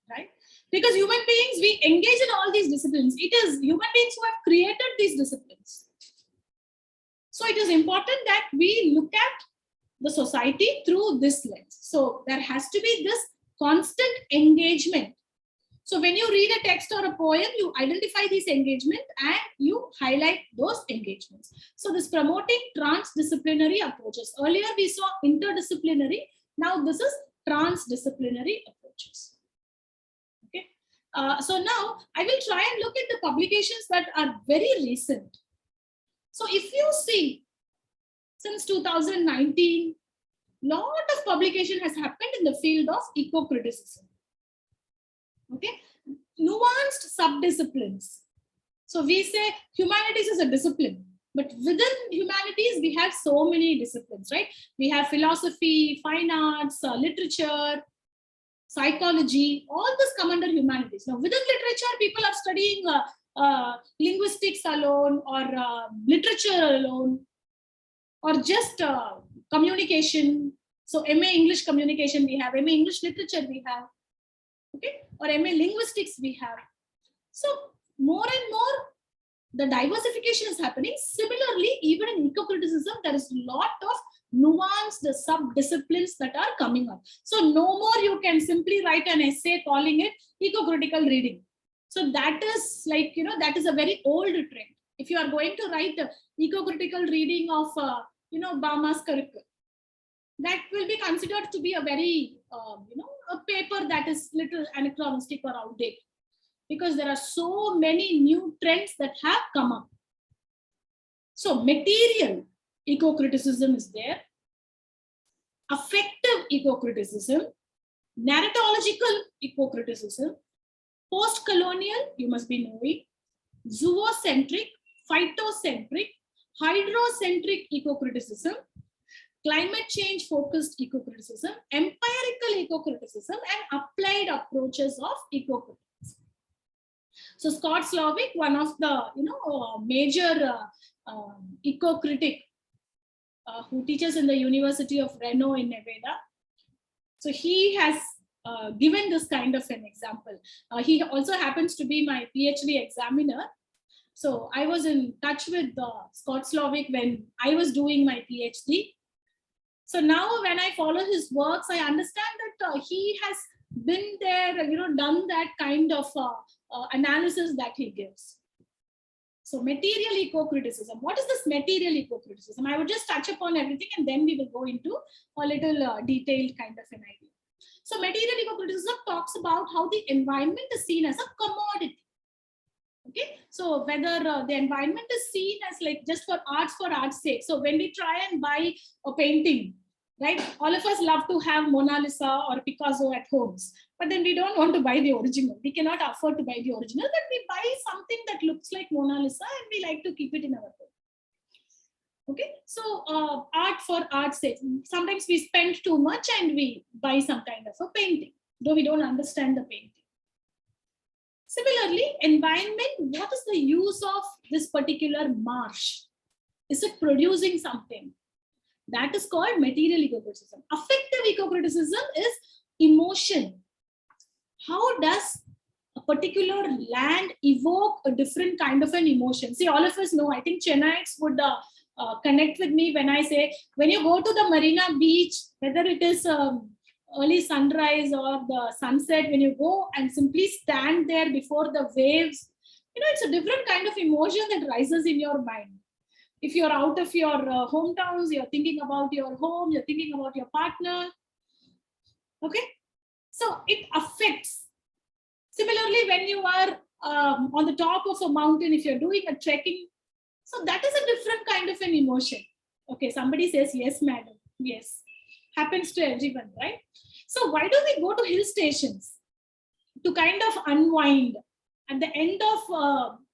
right? Because human beings, we engage in all these disciplines. It is human beings who have created these disciplines. So it is important that we look at the society through this lens. So there has to be this constant engagement. So when you read a text or a poem, you identify this engagement and you highlight those engagements. So this promoting transdisciplinary approaches. Earlier we saw interdisciplinary. Now this is transdisciplinary approaches. Okay. So now I will try and look at the publications that are very recent. So if you see, since 2019, lot of publication has happened in the field of eco-criticism. Okay, nuanced subdisciplines. So we say humanities is a discipline, but within humanities we have so many disciplines, right? We have philosophy, fine arts, literature, psychology, all this come under humanities. Now within literature, people are studying linguistics alone, or literature alone, or just communication. So MA English communication we have, MA English literature we have, okay, or MA linguistics we have. So more and more the diversification is happening. Similarly, even in eco-criticism, there is a lot of nuanced sub-disciplines that are coming up. So no more you can simply write an essay calling it eco-critical reading. So that is like, that is a very old trend. If you are going to write eco-critical reading of, Bama's curriculum, that will be considered to be a very, a paper that is little anachronistic or outdated, because there are so many new trends that have come up. So material eco-criticism is there, affective eco-criticism, narratological eco-criticism, post-colonial, you must be knowing, zoocentric, phytocentric, hydrocentric eco-criticism, climate change focused eco-criticism, empirical eco-criticism, and applied approaches of eco-criticism. So Scott Slovic, one of the major eco-critic who teaches in the University of Reno in Nevada, so he has given this kind of an example. He also happens to be my PhD examiner. So I was in touch with Scott Slovic when I was doing my PhD. So now when I follow his works, I understand that he has been there, done that kind of analysis that he gives. So material eco-criticism. What is this material eco-criticism? I would just touch upon everything and then we will go into a little detailed kind of an idea. So material eco-criticism talks about how the environment is seen as a commodity. Okay, so whether the environment is seen as like just for art's sake. So when we try and buy a painting, right, all of us love to have Mona Lisa or Picasso at homes, but then we don't want to buy the original. We cannot afford to buy the original, but we buy something that looks like Mona Lisa and we like to keep it in our home. Okay, so art for art's sake. Sometimes we spend too much and we buy some kind of a painting, though we don't understand the painting. Similarly, environment, what is the use of this particular marsh? Is it producing something? That is called material eco-criticism. Affective eco-criticism is emotion. How does a particular land evoke a different kind of an emotion? See, all of us know, I think Chennaites would connect with me when I say, when you go to the Marina Beach, whether it is early sunrise or the sunset, when you go and simply stand there before the waves, it's a different kind of emotion that rises in your mind. If you're out of your hometowns, you're thinking about your home, you're thinking about your partner. Okay, so it affects. Similarly, when you are on the top of a mountain, if you're doing a trekking, so that is a different kind of an emotion. Okay, somebody says, yes, madam. Yes, happens to everyone, right? So why do we go to hill stations? To kind of unwind. At the end of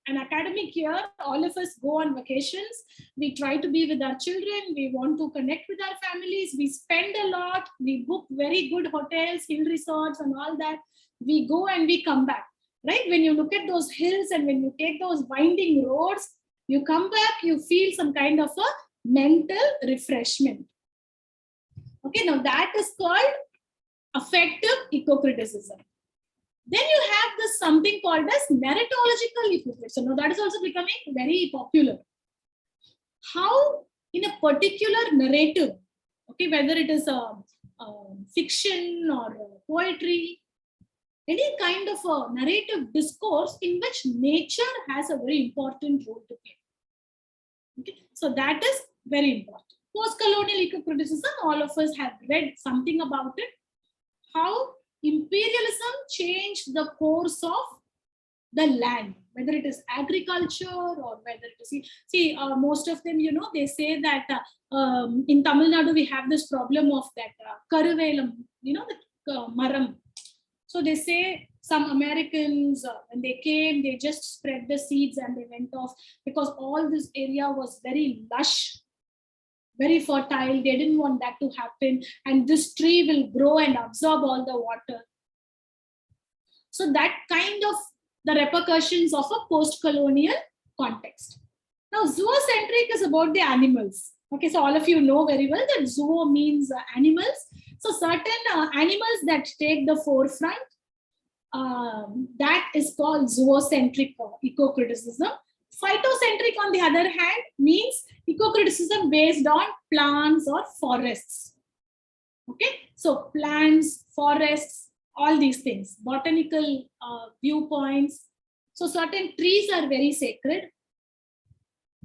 an academic year, all of us go on vacations. We try to be with our children. We want to connect with our families. We spend a lot. We book very good hotels, hill resorts, and all that. We go and we come back. Right? When you look at those hills and when you take those winding roads, you come back, you feel some kind of a mental refreshment. Okay, now that is called affective ecocriticism. Then you have this something called as narratological ecocriticism. Now that is also becoming very popular. How in a particular narrative, okay, whether it is a fiction or poetry, any kind of a narrative discourse in which nature has a very important role to play. Okay, so that is very important. Post-colonial ecocriticism, all of us have read something about it. How imperialism changed the course of the land, whether it is agriculture or whether it is, most of them, they say that in Tamil Nadu, we have this problem of that karuvelam, the maram. So they say some Americans, when they came, they just spread the seeds and they went off because all this area was very lush, very fertile. They didn't want that to happen. And this tree will grow and absorb all the water. So that kind of the repercussions of a post-colonial context. Now, zoocentric is about the animals. Okay, so all of you know very well that zoo means animals. So certain animals that take the forefront, that is called zoocentric ecocriticism. Phytocentric, on the other hand, means ecocriticism based on plants or forests. Okay, so plants, forests, all these things, botanical viewpoints. So certain trees are very sacred,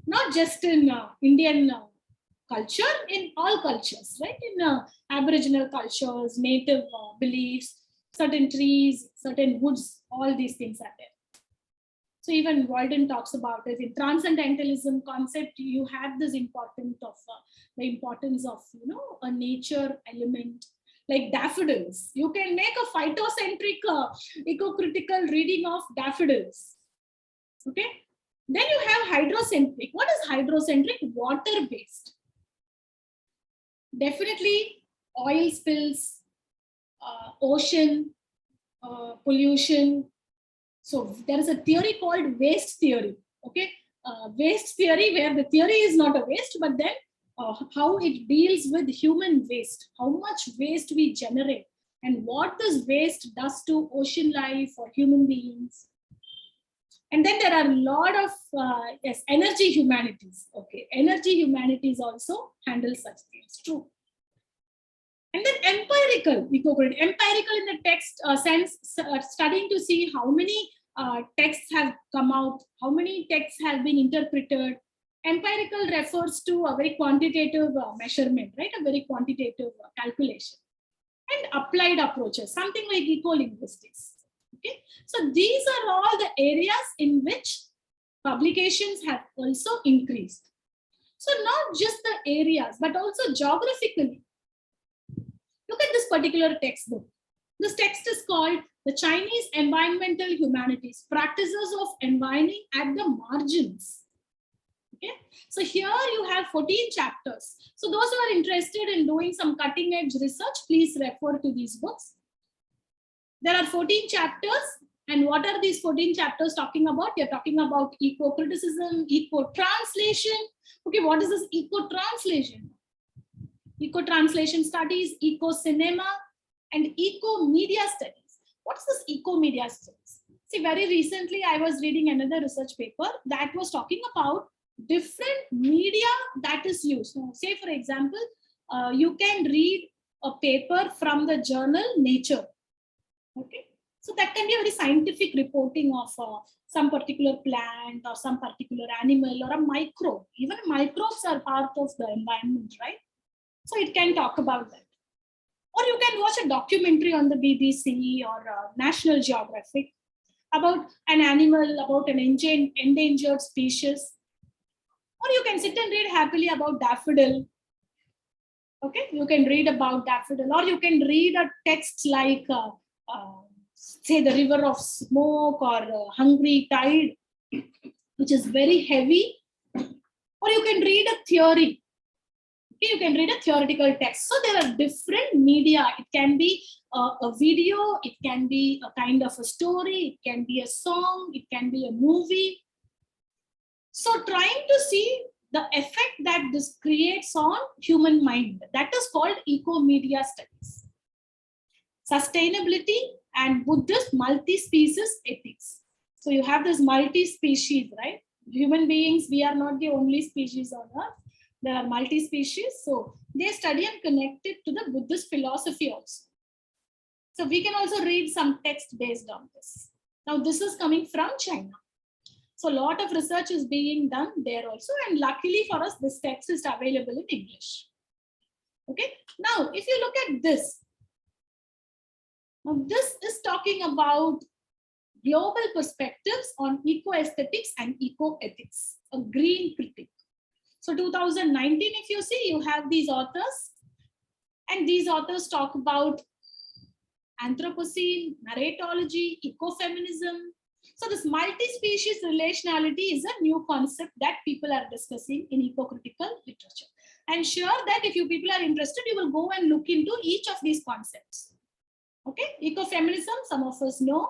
not just in Indian culture, in all cultures, right? In Aboriginal cultures, native beliefs, certain trees, certain woods, all these things are there. So even Walden talks about it. In transcendentalism concept, you have this importance of the importance of a nature element, like daffodils. You can make a phytocentric ecocritical reading of daffodils. Okay. Then you have hydrocentric. What is hydrocentric? Water-based. Definitely oil spills, ocean pollution. So there is a theory called waste theory. Okay, waste theory, where the theory is not a waste, but then how it deals with human waste, how much waste we generate, and what this waste does to ocean life or human beings. And then there are a lot of energy humanities. Okay, energy humanities also handle such things. True. And then empirical ecocriticism. Empirical in the text sense, studying to see how many texts have come out, how many texts have been interpreted. Empirical refers to a very quantitative measurement, right? A very quantitative calculation. And applied approaches, something like ecolinguistics. Okay, so these are all the areas in which publications have also increased. So not just the areas, but also geographically. Look at this particular textbook. This text is called The Chinese Environmental Humanities, Practices of Environing at the Margins. Okay, so here you have 14 chapters. So those who are interested in doing some cutting edge research, please refer to these books. There are 14 chapters. And what are these 14 chapters talking about? They're talking about eco-criticism, eco-translation. Okay, what is this eco-translation? Eco-translation studies, eco-cinema, and eco-media studies. What is this eco-media studies? See, very recently I was reading another research paper that was talking about different media that is used. Now, say, for example, you can read a paper from the journal Nature. Okay, so that can be a very scientific reporting of some particular plant or some particular animal or a microbe. Even microbes are part of the environment, right? So it can talk about that. Or you can watch a documentary on the BBC or National Geographic. about an animal, about an endangered species. Or you can sit and read happily about daffodil. Okay, you can read about daffodil, or you can read a text like, say, the river of smoke, or hungry tide, which is very heavy. Or you can read a theory. Okay, you can read a theoretical text. So there are different media. It can be a video, it can be a kind of a story, it can be a song, it can be a movie. So trying to see the effect that this creates on human mind, that is called eco-media studies. Sustainability and Buddhist multi-species ethics. So you have this multi-species, right? Human beings, we are not the only species on earth. There are multi-species. So they study and connect it to the Buddhist philosophy also. So we can also read some text based on this. Now this is coming from China. So a lot of research is being done there also, and luckily for us, this text is available in English. Okay. Now, if you look at this, now this is talking about global perspectives on eco-aesthetics and eco-ethics, a green critic. So 2019, if you see, you have these authors, and these authors talk about Anthropocene, narratology, ecofeminism. So this multi-species relationality is a new concept that people are discussing in ecocritical literature. And sure that if you people are interested, you will go and look into each of these concepts. Okay, ecofeminism, some of us know.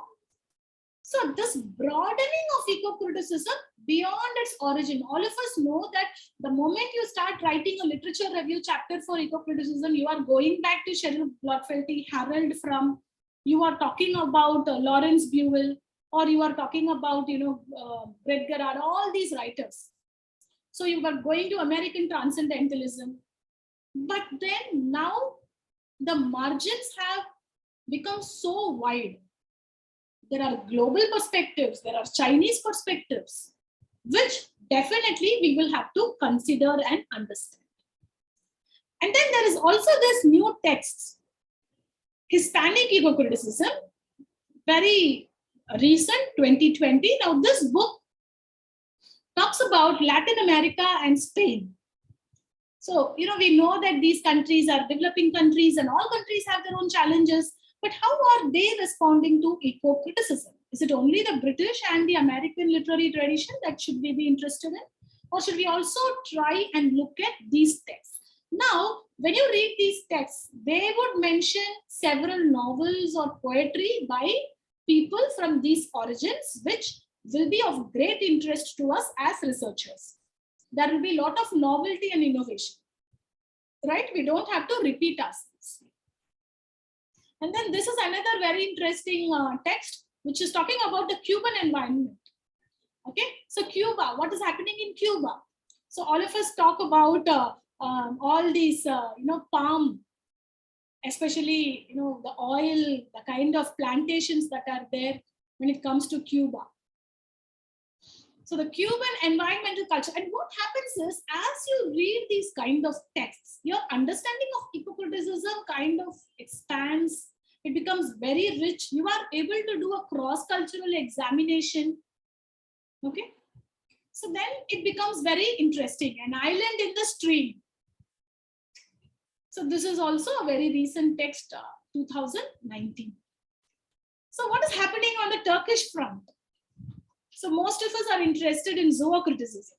So this broadening of ecocriticism beyond its origin, all of us know that the moment you start writing a literature review chapter for ecocriticism, you are going back to Cheryl Blotfelty, Harold Frum, you are talking about Lawrence Buell, or you are talking about, Brett Gerard, all these writers. So you were going to American transcendentalism. But then now the margins have become so wide. There are global perspectives, there are Chinese perspectives, which definitely we will have to consider and understand. And then there is also this new text, Hispanic Ecocriticism, very recent, 2020. Now this book talks about Latin America and Spain. So, we know that these countries are developing countries and all countries have their own challenges. But how are they responding to eco-criticism? Is it only the British and the American literary tradition that should we be interested in? Or should we also try and look at these texts? Now, when you read these texts, they would mention several novels or poetry by people from these origins, which will be of great interest to us as researchers. There will be a lot of novelty and innovation, right? We don't have to repeat ourselves. And then this is another very interesting text, which is talking about the Cuban environment. Okay, so Cuba, what is happening in Cuba? So all of us talk about all these, palm, especially, the oil, the kind of plantations that are there when it comes to Cuba. So the Cuban environmental culture, and what happens is, as you read these kind of texts, your understanding of ecocriticism kind of expands. It becomes very rich. You are able to do a cross-cultural examination. Okay, so then it becomes very interesting. An island in the stream. So this is also a very recent text, 2019. So what is happening on the Turkish front? So most of us are interested in zoocriticism.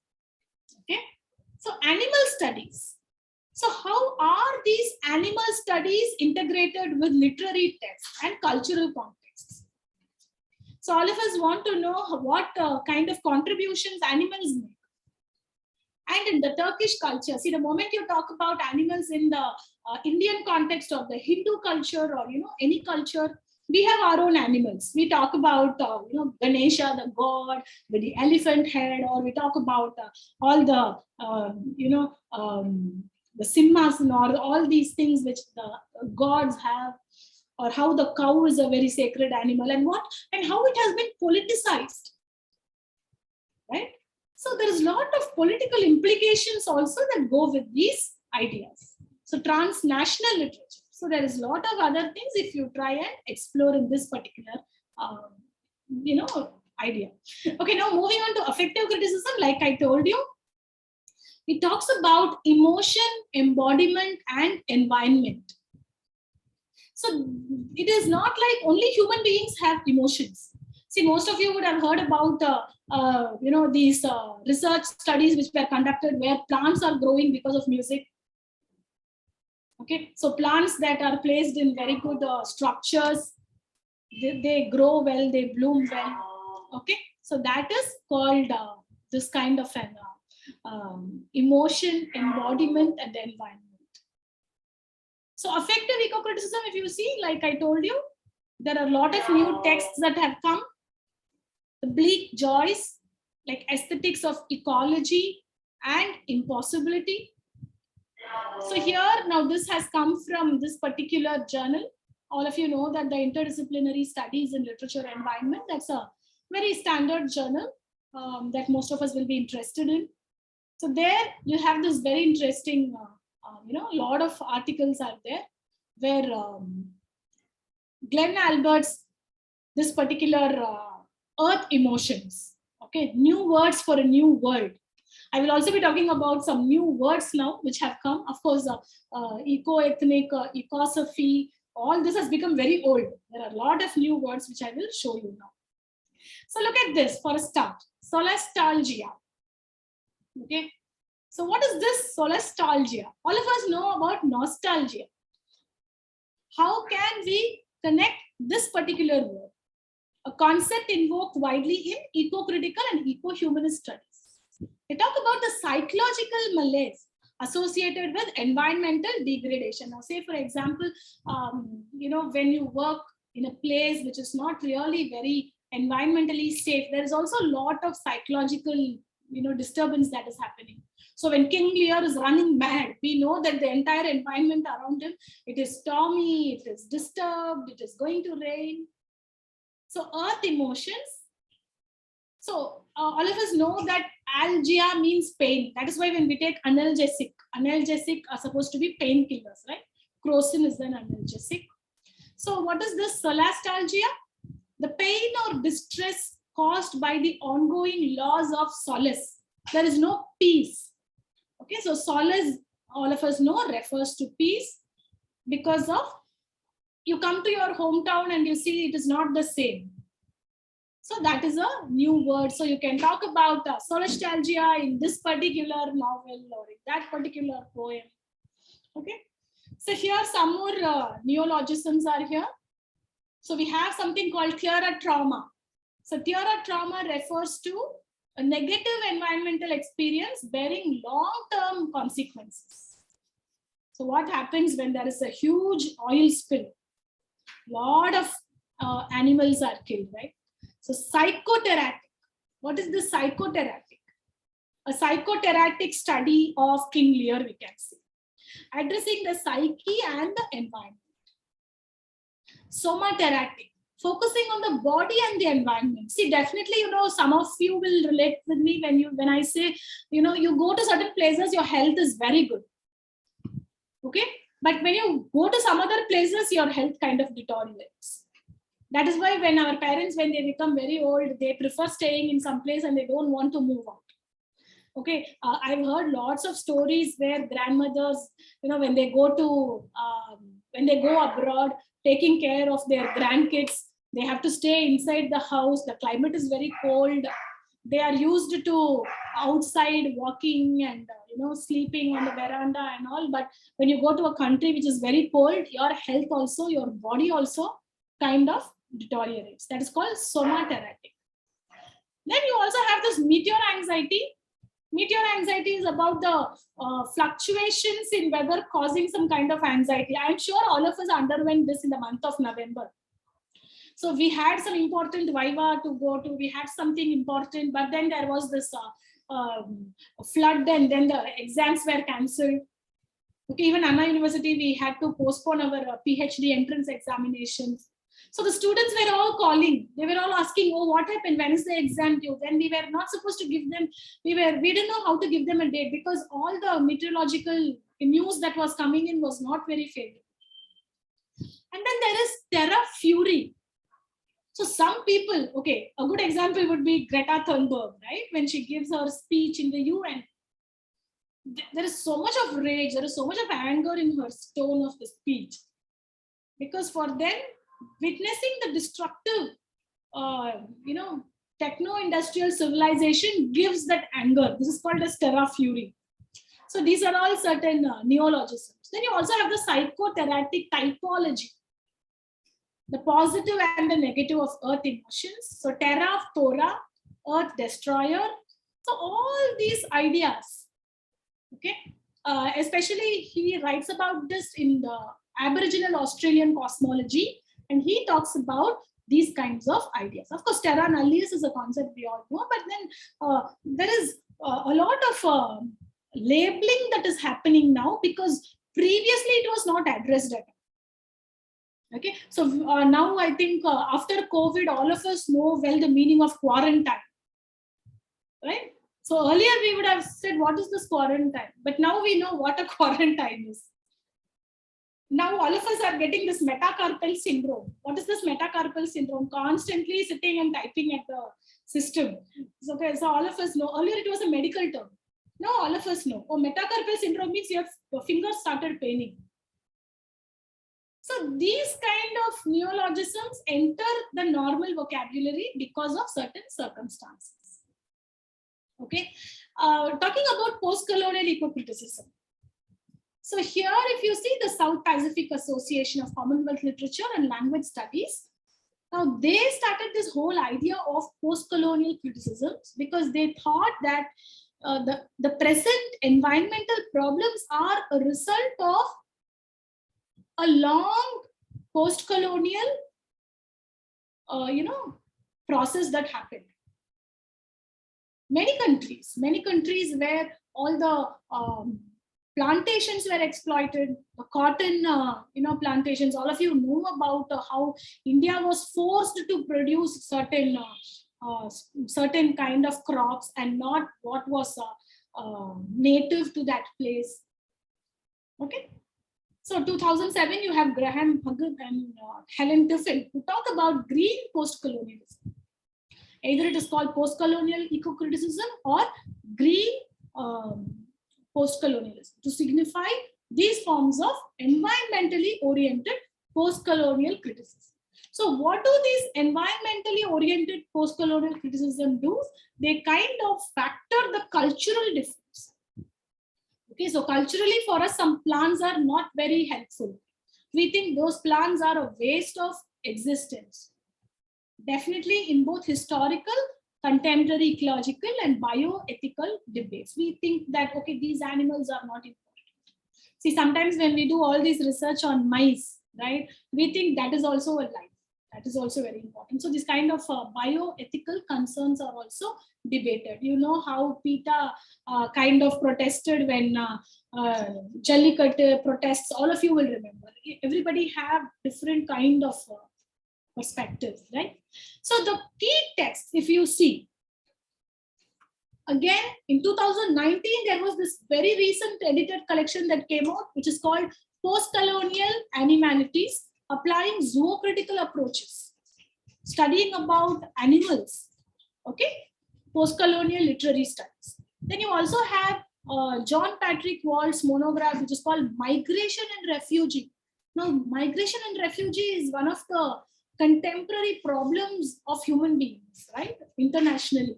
Okay, so animal studies. So how are these animal studies integrated with literary texts and cultural contexts? So all of us want to know what kind of contributions animals make. And in the Turkish culture, see, the moment you talk about animals in the Indian context or the Hindu culture or, any culture, we have our own animals. We talk about, Ganesha, the god, with the elephant head, or we talk about all the, the Simhasan, or all these things which the gods have, or how the cow is a very sacred animal, and how it has been politicized, right? So there is a lot of political implications also that go with these ideas. So transnational literature. So there is a lot of other things if you try and explore in this particular idea. Okay, now moving on to affective criticism, like I told you, it talks about emotion, embodiment, and environment. So it is not like only human beings have emotions. See, most of you would have heard about these research studies which were conducted where plants are growing because of music. Okay, so plants that are placed in very good structures, they grow well, they bloom well. Okay, so that is called this kind of an emotion, embodiment, and environment. So effective eco-criticism, if you see, like I told you, there are a lot of new texts that have come. The bleak joys, like aesthetics of ecology and impossibility. So here, now this has come from this particular journal. All of you know that the Interdisciplinary Studies in Literature and Environment, that's a very standard journal that most of us will be interested in. So there you have this very interesting, a lot of articles are there where Glenn Albert's, this particular earth emotions, okay, new words for a new world. I will also be talking about some new words now which have come. Of course, eco-ethnic, ecosophy, all this has become very old. There are a lot of new words which I will show you now. So look at this for a start. Solastalgia. Okay. So what is this solastalgia? All of us know about nostalgia. How can we connect this particular word? A concept invoked widely in eco-critical and eco-humanist studies. They talk about the psychological malaise associated with environmental degradation. Now, say for example, when you work in a place which is not really very environmentally safe, there is also a lot of psychological, disturbance that is happening. So when King Lear is running mad, we know that the entire environment around him, it is stormy, it is disturbed, it is going to rain. So earth emotions. So all of us know that algia means pain. That is why when we take analgesic are supposed to be painkillers, right? Crocin is an analgesic. So what is this solastalgia? The pain or distress caused by the ongoing loss of solace. There is no peace. Okay, so solace, all of us know, refers to peace because of you come to your hometown and you see it is not the same. So that is a new word. So you can talk about solastalgia in this particular novel or in that particular poem. Okay. So here some more neologisms are here. So we have something called theora trauma. So theora trauma refers to a negative environmental experience bearing long-term consequences. So what happens when there is a huge oil spill? A lot of animals are killed, right? So psychoteratic. What is the psychoteratic? A psychoteratic study of King Lear, we can see, addressing the psyche and the environment. Somateratic, focusing on the body and the environment. See, definitely, some of you will relate with me when I say, you go to certain places, your health is very good. Okay, but when you go to some other places, your health kind of deteriorates. That is why when our parents, when they become very old, they prefer staying in some place and they don't want to move out. Okay, I've heard lots of stories where grandmothers, when they go abroad, taking care of their grandkids, they have to stay inside the house. The climate is very cold. They are used to outside walking and sleeping on the veranda and all. But when you go to a country which is very cold, your health also, your body also kind of deteriorates. That is called somateratic. Then you also have this meteor anxiety. Meteor anxiety is about the fluctuations in weather causing some kind of anxiety. I'm sure all of us underwent this in the month of November. So we had some important viva to go to. We had something important, but then there was this flood, and then the exams were cancelled. Okay, even Anna University, we had to postpone our PhD entrance examinations. So the students were all calling. They were all asking, "Oh, what happened? When is the exam due?" Then we were not supposed to give them. We didn't know how to give them a date because all the meteorological news that was coming in was not very favorable. And then there is terra fury. So some people, okay, a good example would be Greta Thunberg, right? When she gives her speech in the UN, there is so much of rage, there is so much of anger in her tone of the speech. Because for them, witnessing the destructive, techno-industrial civilization gives that anger. This is called as terra fury. So these are all certain neologisms. Then you also have the psychotheoretic typology, the positive and the negative of earth emotions. So terra of Torah, earth destroyer. So all these ideas, okay, especially he writes about this in the Aboriginal Australian cosmology, and he talks about these kinds of ideas. Of course, terra nullius is a concept we all know, but then there is a lot of labeling that is happening now, because previously it was not addressed at all. Okay, so now I think after COVID, all of us know well the meaning of quarantine, right? So earlier we would have said, what is this quarantine? But now we know what a quarantine is. Now all of us are getting this metacarpal syndrome. What is this metacarpal syndrome? Constantly sitting and typing at the system. So, okay, so all of us know. Earlier it was a medical term. Now all of us know. Oh, metacarpal syndrome means your fingers started paining. So these kind of neologisms enter the normal vocabulary because of certain circumstances. Okay, talking about post-colonial eco-criticism. So here, if you see the South Pacific Association of Commonwealth Literature and Language Studies, now they started this whole idea of post-colonial criticisms because they thought that the present environmental problems are a result of a long post-colonial, process that happened. Many countries where all the plantations were exploited, the cotton, plantations. All of you know about how India was forced to produce certain kind of crops and not what was native to that place. Okay. So 2007, you have Graham Huggett and Helen Tiffin who talk about green post-colonialism. Either it is called post-colonial eco-criticism or green post-colonialism to signify these forms of environmentally oriented post-colonial criticism. So what do these environmentally oriented post-colonial criticism do? They kind of factor the cultural difference. Okay, so culturally for us, some plants are not very helpful. We think those plants are a waste of existence. Definitely in both historical, contemporary ecological and bioethical debates. We think that, okay, these animals are not important. See, sometimes when we do all this research on mice, right, we think that is also a life. That is also very important. So this kind of bioethical concerns are also debated. You know how PETA kind of protested when Jallikattu protests, all of you will remember. Everybody have different kind of perspectives, right? So the key text, if you see, again, in 2019, there was this very recent edited collection that came out, which is called Post-Colonial Animalities, Applying Zoocritical Approaches, studying about animals, okay? Post-colonial literary studies. Then you also have John Patrick Walt's monograph, which is called Migration and Refugee. Now, migration and refugee is one of the contemporary problems of human beings, right? Internationally.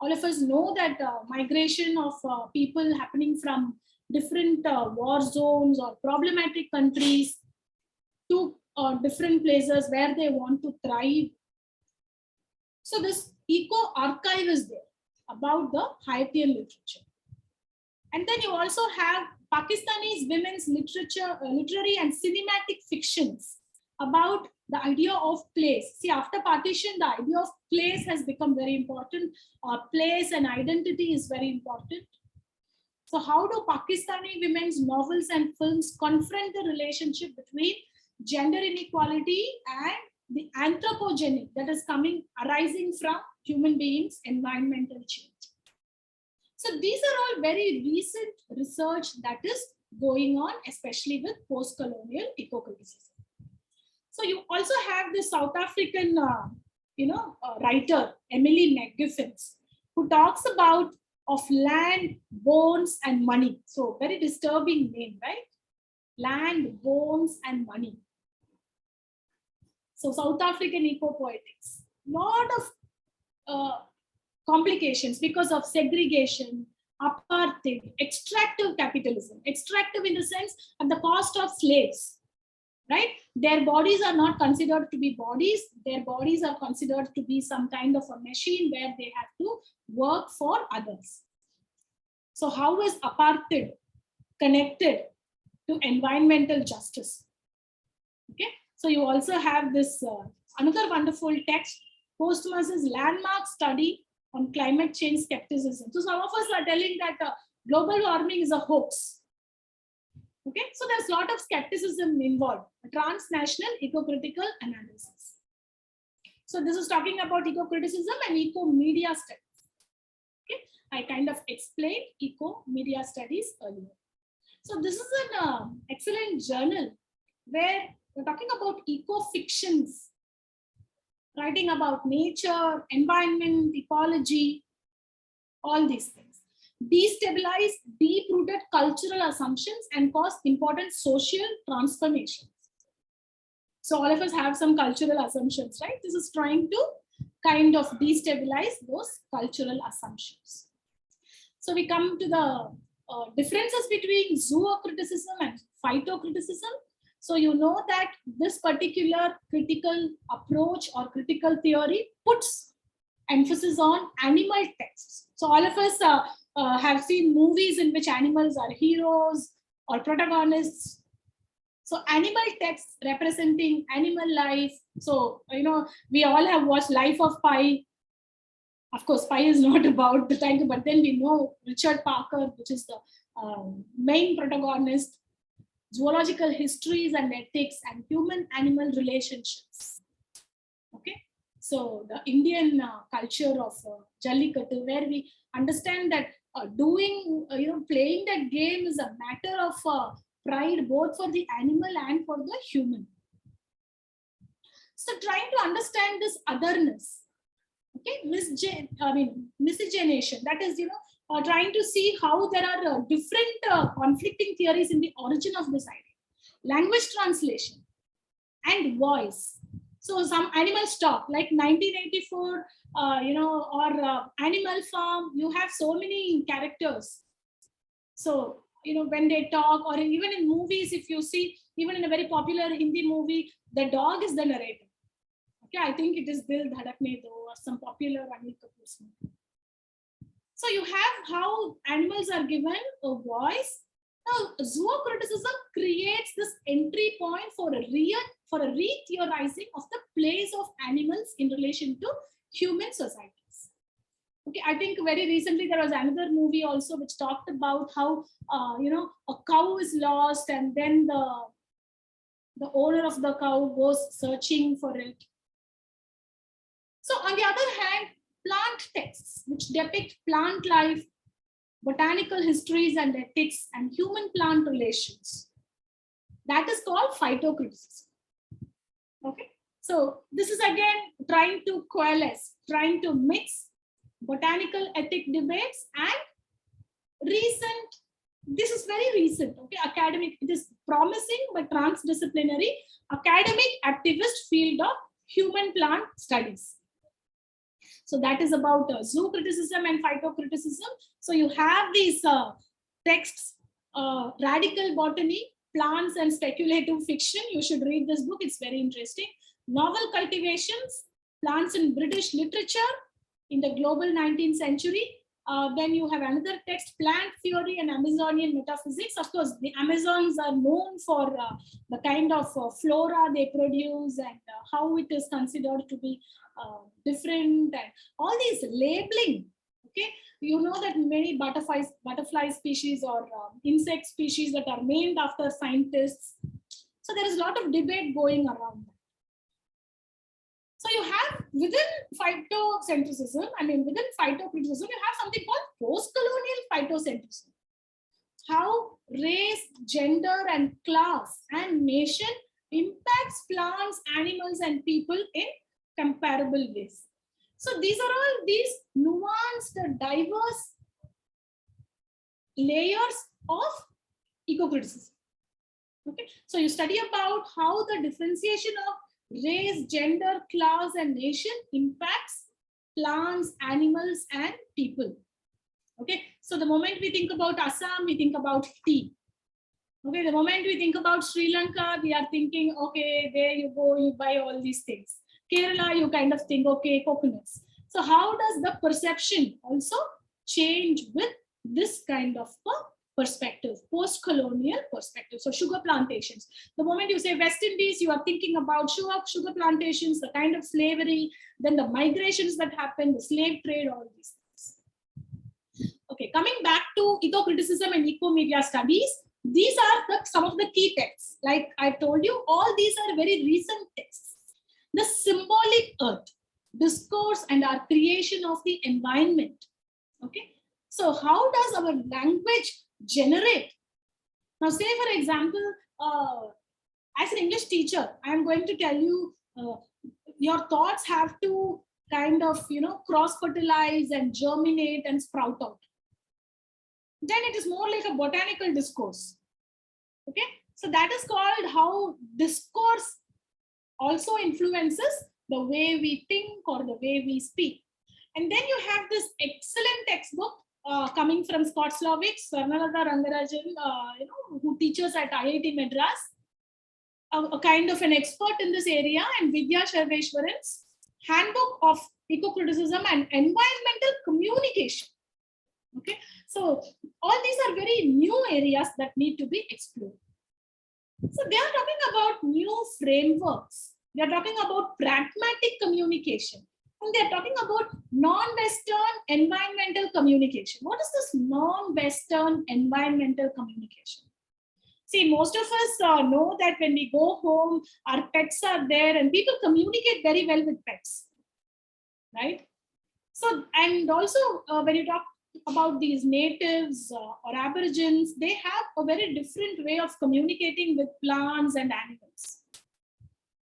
All of us know that migration of people happening from different war zones or problematic countries to different places where they want to thrive. So this eco archive is there about the Haitian literature. And then you also have Pakistani women's literature, literary and cinematic fictions about the idea of place. See, after partition, the idea of place has become very important. Place and identity is very important. So how do Pakistani women's novels and films confront the relationship between gender inequality and the anthropogenic that is arising from human beings' environmental change? So these are all very recent research that is going on, especially with post-colonial eco-criticism. So you also have the South African, writer, Emily McGiffins, who talks about of land, bones, and money. So very disturbing name, right? Land, bones, and money. So South African eco-poetics. Lot of complications because of segregation, apartheid, extractive capitalism. Extractive in the sense at the cost of slaves, right? Their bodies are not considered to be bodies. Their bodies are considered to be some kind of a machine where they have to work for others. So how is apartheid connected to environmental justice? Okay, so you also have this another wonderful text, Posthumus's landmark study on climate change skepticism. So some of us are telling that global warming is a hoax. Okay, so there's a lot of skepticism involved, a transnational ecocritical analysis. So this is talking about ecocriticism and eco-media studies. Okay, I kind of explained eco-media studies earlier. So this is an excellent journal where we're talking about eco-fictions, writing about nature, environment, ecology, all these things. Destabilize deep-rooted cultural assumptions and cause important social transformations. So all of us have some cultural assumptions, right? This is trying to kind of destabilize those cultural assumptions. So we come to the differences between zoocriticism and phytocriticism. So you know that this particular critical approach or critical theory puts emphasis on animal texts. So all of us have seen movies in which animals are heroes or protagonists. So animal texts representing animal life. So, we all have watched Life of Pi. Of course, Pi is not about the tiger, but then we know Richard Parker, which is the main protagonist, zoological histories and ethics, and human-animal relationships. Okay, so the Indian culture of Jallikattu, where we understand that playing that game is a matter of pride both for the animal and for the human. So trying to understand this otherness, okay, miscegenation, that is, trying to see how there are different conflicting theories in the origin of this idea. Language translation and voice. So some animal stock like 1984, or Animal Farm, you have so many characters. So, when they talk, or even in movies, if you see, even in a very popular Hindi movie, the dog is the narrator. Okay, I think it is Dil Dhadakne Do or some popular Anil Kapoor's movie. So you have how animals are given a voice. Now, zoocriticism creates this entry point for a re-theorizing of the place of animals in relation to human societies. Okay, I think very recently there was another movie also which talked about how a cow is lost and then the owner of the cow goes searching for it. So on the other hand, plant texts which depict plant life, botanical histories and ethics, and human-plant relations, that is called phytocriticism. Okay, so this is again trying to coalesce, trying to mix botanical ethic debates and this is very recent, okay, academic, it is promising but transdisciplinary academic activist field of human plant studies. So that is about zoocriticism and phytocriticism. So you have these texts, Radical Botany, Plants and Speculative Fiction. You should read this book, it's very interesting. Novel Cultivations, Plants in British Literature in the Global 19th Century. Then you have another text, Plant Theory and Amazonian Metaphysics. Of course, the Amazons are known for the kind of flora they produce and how it is considered to be different, and all these labeling. Okay, you know that many butterfly species or insect species that are named after scientists. So there is a lot of debate going around that. So you have within phytocentrism, within phytocriticism, you have something called post-colonial phytocentrism. How race, gender, and class and nation impacts plants, animals, and people in comparable ways. So these are all these nuanced, diverse layers of eco-criticism. Okay, so you study about how the differentiation of race, gender, class, and nation impacts plants, animals, and people. Okay, so the moment we think about Assam, we think about tea. Okay, the moment we think about Sri Lanka, we are thinking, okay, there you go, you buy all these things. Kerala, you kind of think, okay, coconuts. So how does the perception also change with this kind of a perspective, post-colonial perspective? So sugar plantations. The moment you say West Indies, you are thinking about sugar plantations, the kind of slavery, then the migrations that happened, the slave trade, all these things. Okay, coming back to eco-criticism and eco-media studies, these are some of the key texts. Like I told you, all these are very recent texts. The symbolic earth, discourse, and our creation of the environment. Okay, so how does our language generate? Now, say for example, as an English teacher, I am going to tell you your thoughts have to kind of cross-fertilize and germinate and sprout out. Then it is more like a botanical discourse. Okay, so that is called how discourse also influences the way we think or the way we speak. And then you have this excellent textbook coming from Scott Slovic, Swarnalata Rangarajan, who teaches at IIT Madras, a kind of an expert in this area, and Vidya Sharveshwaran's Handbook of Eco-Criticism and Environmental Communication. Okay, so all these are very new areas that need to be explored. So they are talking about new frameworks. They are talking about pragmatic communication. And they are talking about non-Western environmental communication. What is this non-Western environmental communication? See, most of us know that when we go home, our pets are there and people communicate very well with pets, right? So, and also when you talk about these natives or aborigines, they have a very different way of communicating with plants and animals.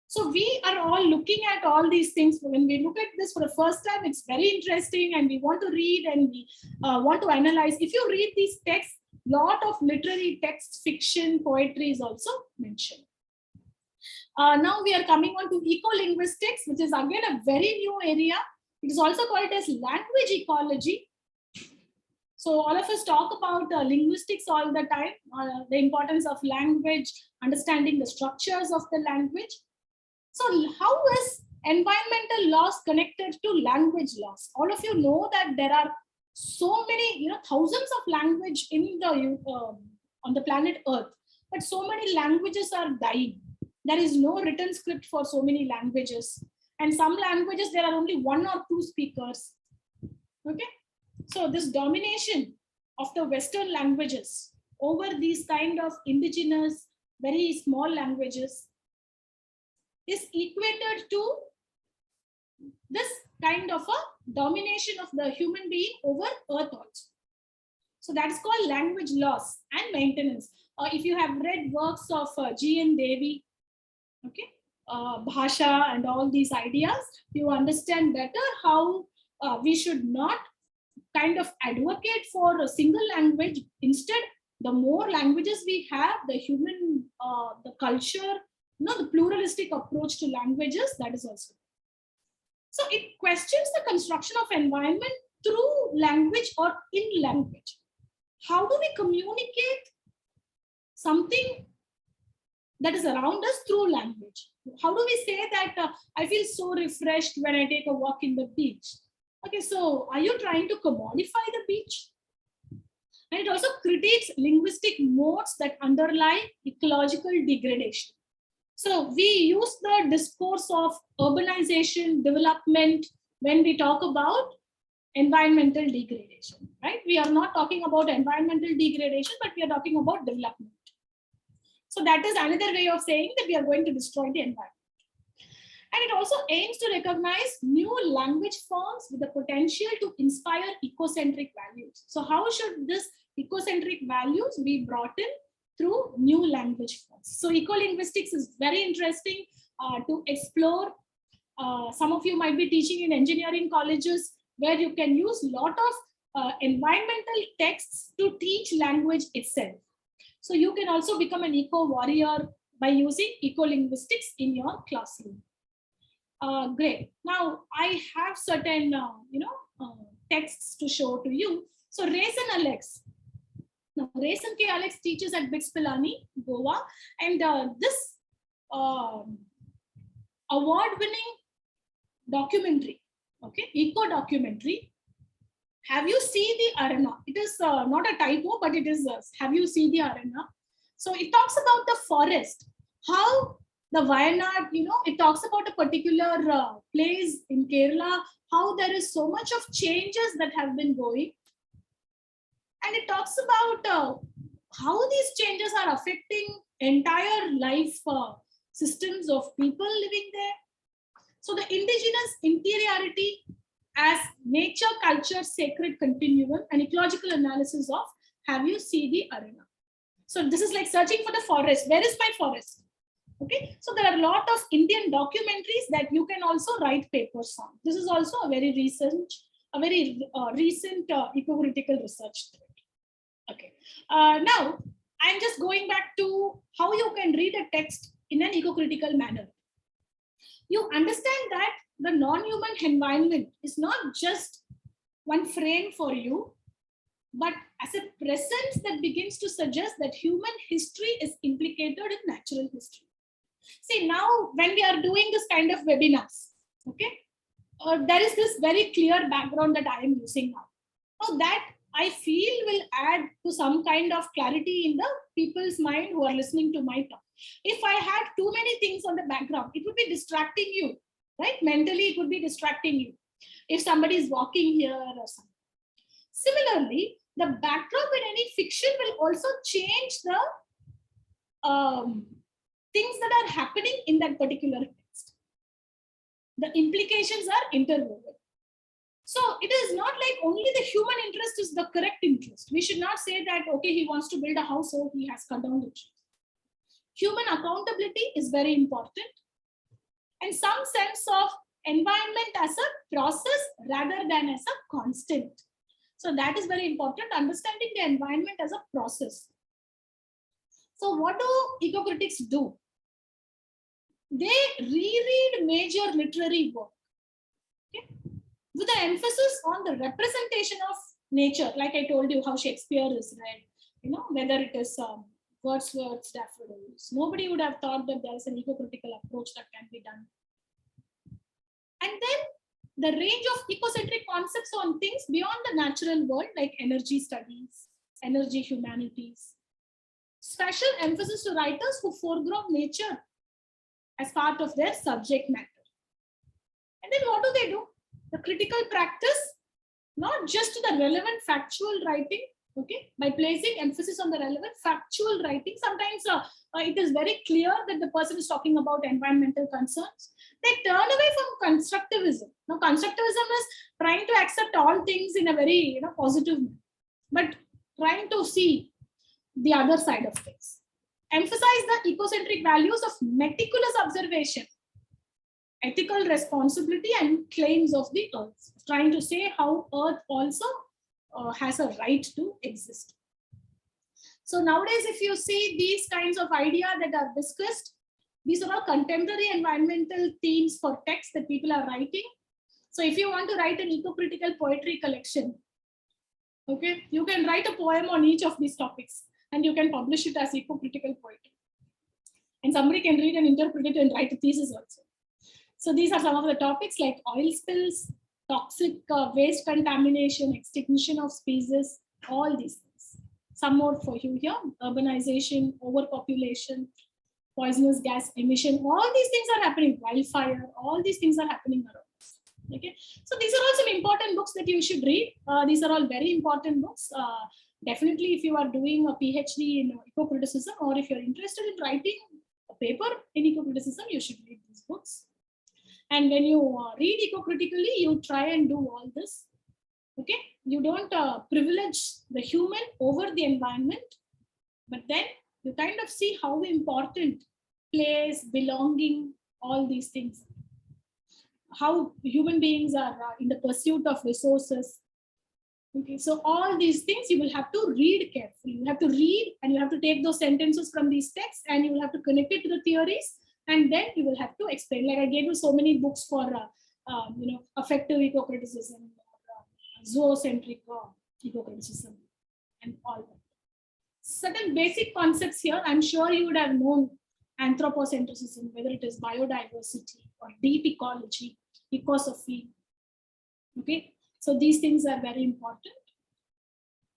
So we are all looking at all these things. When we look at this for the first time, it's very interesting and we want to read and we want to analyze. If you read these texts, lot of literary texts, fiction, poetry is also mentioned. Now we are coming on to ecolinguistics, which is again a very new area. It is also called as language ecology. So all of us talk about linguistics all the time, the importance of language, understanding the structures of the language. So how is environmental loss connected to language loss? All of you know that there are so many, thousands of language in the on the planet Earth, but so many languages are dying. There is no written script for so many languages, and some languages there are only 1 or 2 speakers. Okay. So this domination of the Western languages over these kind of indigenous, very small languages is equated to this kind of a domination of the human being over Earth also. So that's called language loss and maintenance. If you have read works of G.N. Devi, okay, Bhasha and all these ideas, you understand better how we should not kind of advocate for a single language. Instead, the more languages we have, the human, the culture, the pluralistic approach to languages, that is also. So it questions the construction of environment through language or in language. How do we communicate something that is around us through language? How do we say that I feel so refreshed when I take a walk in the beach? Okay, so are you trying to commodify the beach? And it also critiques linguistic modes that underlie ecological degradation. So we use the discourse of urbanization, development, when we talk about environmental degradation, right? We are not talking about environmental degradation, but we are talking about development. So that is another way of saying that we are going to destroy the environment. And it also aims to recognize new language forms with the potential to inspire ecocentric values. So how should this ecocentric values be brought in through new language forms. So ecolinguistics is very interesting to explore. Some of you might be teaching in engineering colleges where you can use a lot of environmental texts to teach language itself. So you can also become an eco warrior by using ecolinguistics in your classroom. Great. Now I have certain, texts to show to you. So Race and Alex. Now Race and Alex teaches at BITS Pilani, Goa, and this award-winning documentary, okay, eco documentary. Have you seen the arena? It is not a typo, but it is. Have you seen the arena? So it talks about the forest, how the Wayanad, it talks about a particular place in Kerala, how there is so much of changes that have been going. And it talks about how these changes are affecting entire life systems of people living there. So the indigenous interiority as nature, culture, sacred continuum, and ecological analysis of have you seen the arena. So this is like searching for the forest. Where is my forest? Okay, so there are a lot of Indian documentaries that you can also write papers on. This is also a very recent ecocritical research. Okay, now I'm just going back to how you can read a text in an ecocritical manner. You understand that the non-human environment is not just one frame for you, but as a presence that begins to suggest that human history is implicated in natural history. See, now when we are doing this kind of webinars, okay, there is this very clear background that I am using now. Now that I feel will add to some kind of clarity in the people's mind who are listening to my talk. If I had too many things on the background, it would be distracting you, right? Mentally, it would be distracting you if somebody is walking here or something. Similarly, the backdrop in any fiction will also change the things that are happening in that particular text. The implications are interwoven. So it is not like only the human interest is the correct interest. We should not say that, okay, he wants to build a house, so he has cut down the trees. Human accountability is very important. And some sense of environment as a process rather than as a constant. So that is very important, understanding the environment as a process. So what do ecocritics do? They reread major literary work, okay, with the emphasis on the representation of nature, like I told you how Shakespeare is read, whether it is Wordsworth's Daffodils. Nobody would have thought that there is an ecocritical approach that can be done. And then the range of ecocentric concepts on things beyond the natural world, like energy studies, energy humanities. Special emphasis to writers who foreground nature as part of their subject matter. And then what do? The critical practice, not just the relevant factual writing, okay, by placing emphasis on the relevant factual writing. Sometimes it is very clear that the person is talking about environmental concerns. They turn away from constructivism. Now, constructivism is trying to accept all things in a very positive way, but trying to see the other side of things. Emphasize the ecocentric values of meticulous observation, ethical responsibility, and claims of the earth. Trying to say how earth also has a right to exist. So nowadays, if you see these kinds of ideas that are discussed, these are all contemporary environmental themes for texts that people are writing. So if you want to write an ecocritical poetry collection, okay, you can write a poem on each of these topics and you can publish it as ecocritical poetry. And somebody can read and interpret it and write a thesis also. So these are some of the topics like oil spills, toxic waste contamination, extinction of species, all these things. Some more for you here: urbanization, overpopulation, poisonous gas emission, all these things are happening, wildfire, all these things are happening around us. Okay, so these are all some important books that you should read. These are all very important books. Definitely, if you are doing a PhD in ecocriticism, or if you're interested in writing a paper in ecocriticism, you should read these books. And when you read ecocritically, you try and do all this. Okay, you don't privilege the human over the environment, but then you kind of see how important place, belonging, all these things, how human beings are in the pursuit of resources. Okay, so all these things you will have to read carefully. You have to read and you have to take those sentences from these texts and you will have to connect it to the theories, and then you will have to explain. Like I gave you so many books for affective ecocriticism, zoocentric ecocriticism, and all that. Certain basic concepts here, I'm sure you would have known anthropocentrism, whether it is biodiversity or deep ecology, ecosophy. Okay, so these things are very important.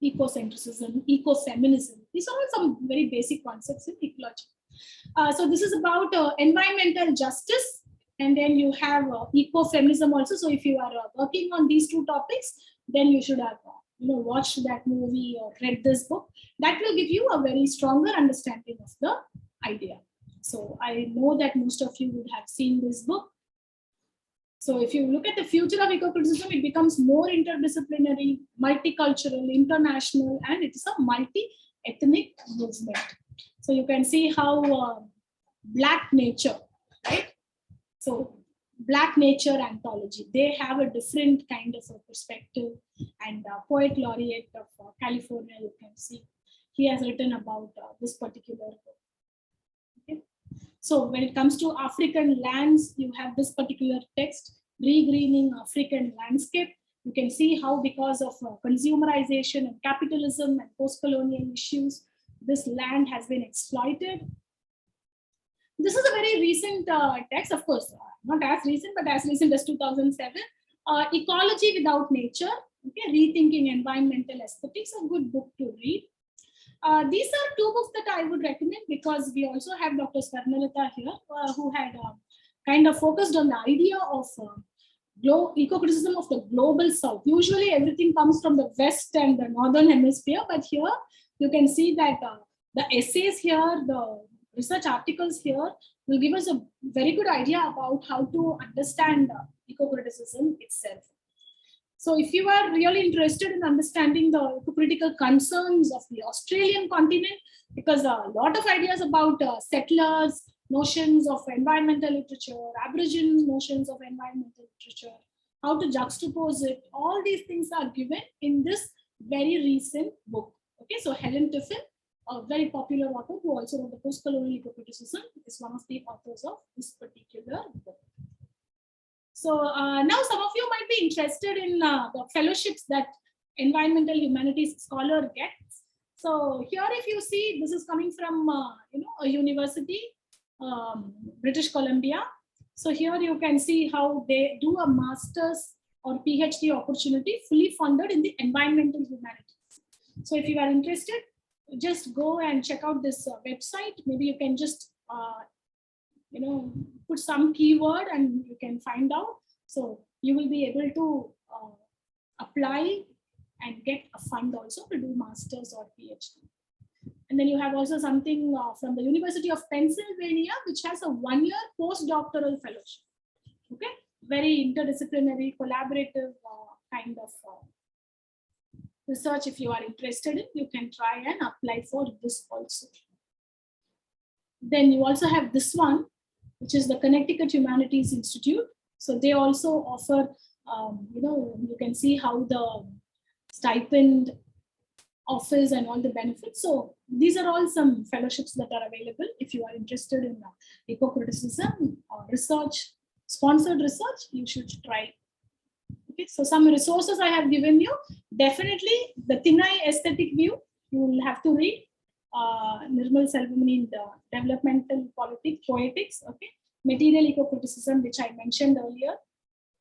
Ecocentrism, ecofeminism, these are all some very basic concepts in ecology. So this is about environmental justice, and then you have ecofeminism also. So if you are working on these two topics, then you should have watched that movie or read this book. That will give you a very stronger understanding of the idea. So I know that most of you would have seen this book. So if you look at the future of ecocriticism, it becomes more interdisciplinary, multicultural, international, and it is a multi-ethnic movement. So you can see how Black Nature, right? So Black Nature anthology, they have a different kind of a perspective. And Poet Laureate of California, you can see, he has written about this particular book. Okay. So when it comes to African lands, you have this particular text, Regreening African Landscape. You can see how because of consumerization and capitalism and post-colonial issues, this land has been exploited. This is a very recent text, of course, not as recent, but as recent as 2007. Ecology Without Nature, okay, Rethinking Environmental Aesthetics, a good book to read. These are two books that I would recommend because we also have Dr. Swarnalata here, who had kind of focused on the idea of ecocriticism of the global south. Usually everything comes from the west and the northern hemisphere, but here you can see that the essays here, the research articles here will give us a very good idea about how to understand ecocriticism itself. So if you are really interested in understanding the ecocritical concerns of the Australian continent, because a lot of ideas about settlers, notions of environmental literature, Aboriginal notions of environmental literature, how to juxtapose it, all these things are given in this very recent book. Okay, so Helen Tiffin, a very popular author who also wrote the Post-Colonial Ecocriticism, is one of the authors of this particular book. So now some of you might be interested in the fellowships that environmental humanities scholar gets. So here, if you see, this is coming from a university, British Columbia. So here you can see how they do a master's or PhD opportunity fully funded in the environmental humanities. So if you are interested, just go and check out this website. Maybe you can just put some keyword and you can find out. So you will be able to apply and get a fund also to do master's or PhD. And then you have also something from the University of Pennsylvania, which has a 1-year postdoctoral fellowship. Okay, very interdisciplinary, collaborative kind of research. If you are interested in, you can try and apply for this also. Then you also have this one, which is the Connecticut Humanities Institute. So they also offer, you can see how the stipend offers and all the benefits. So these are all some fellowships that are available if you are interested in ecocriticism or research, sponsored research, you should try. Okay, so some resources I have given you. Definitely the Thinai aesthetic view, you will have to read. Nirmal Selvam, the developmental poetics, okay, material ecocriticism, which I mentioned earlier,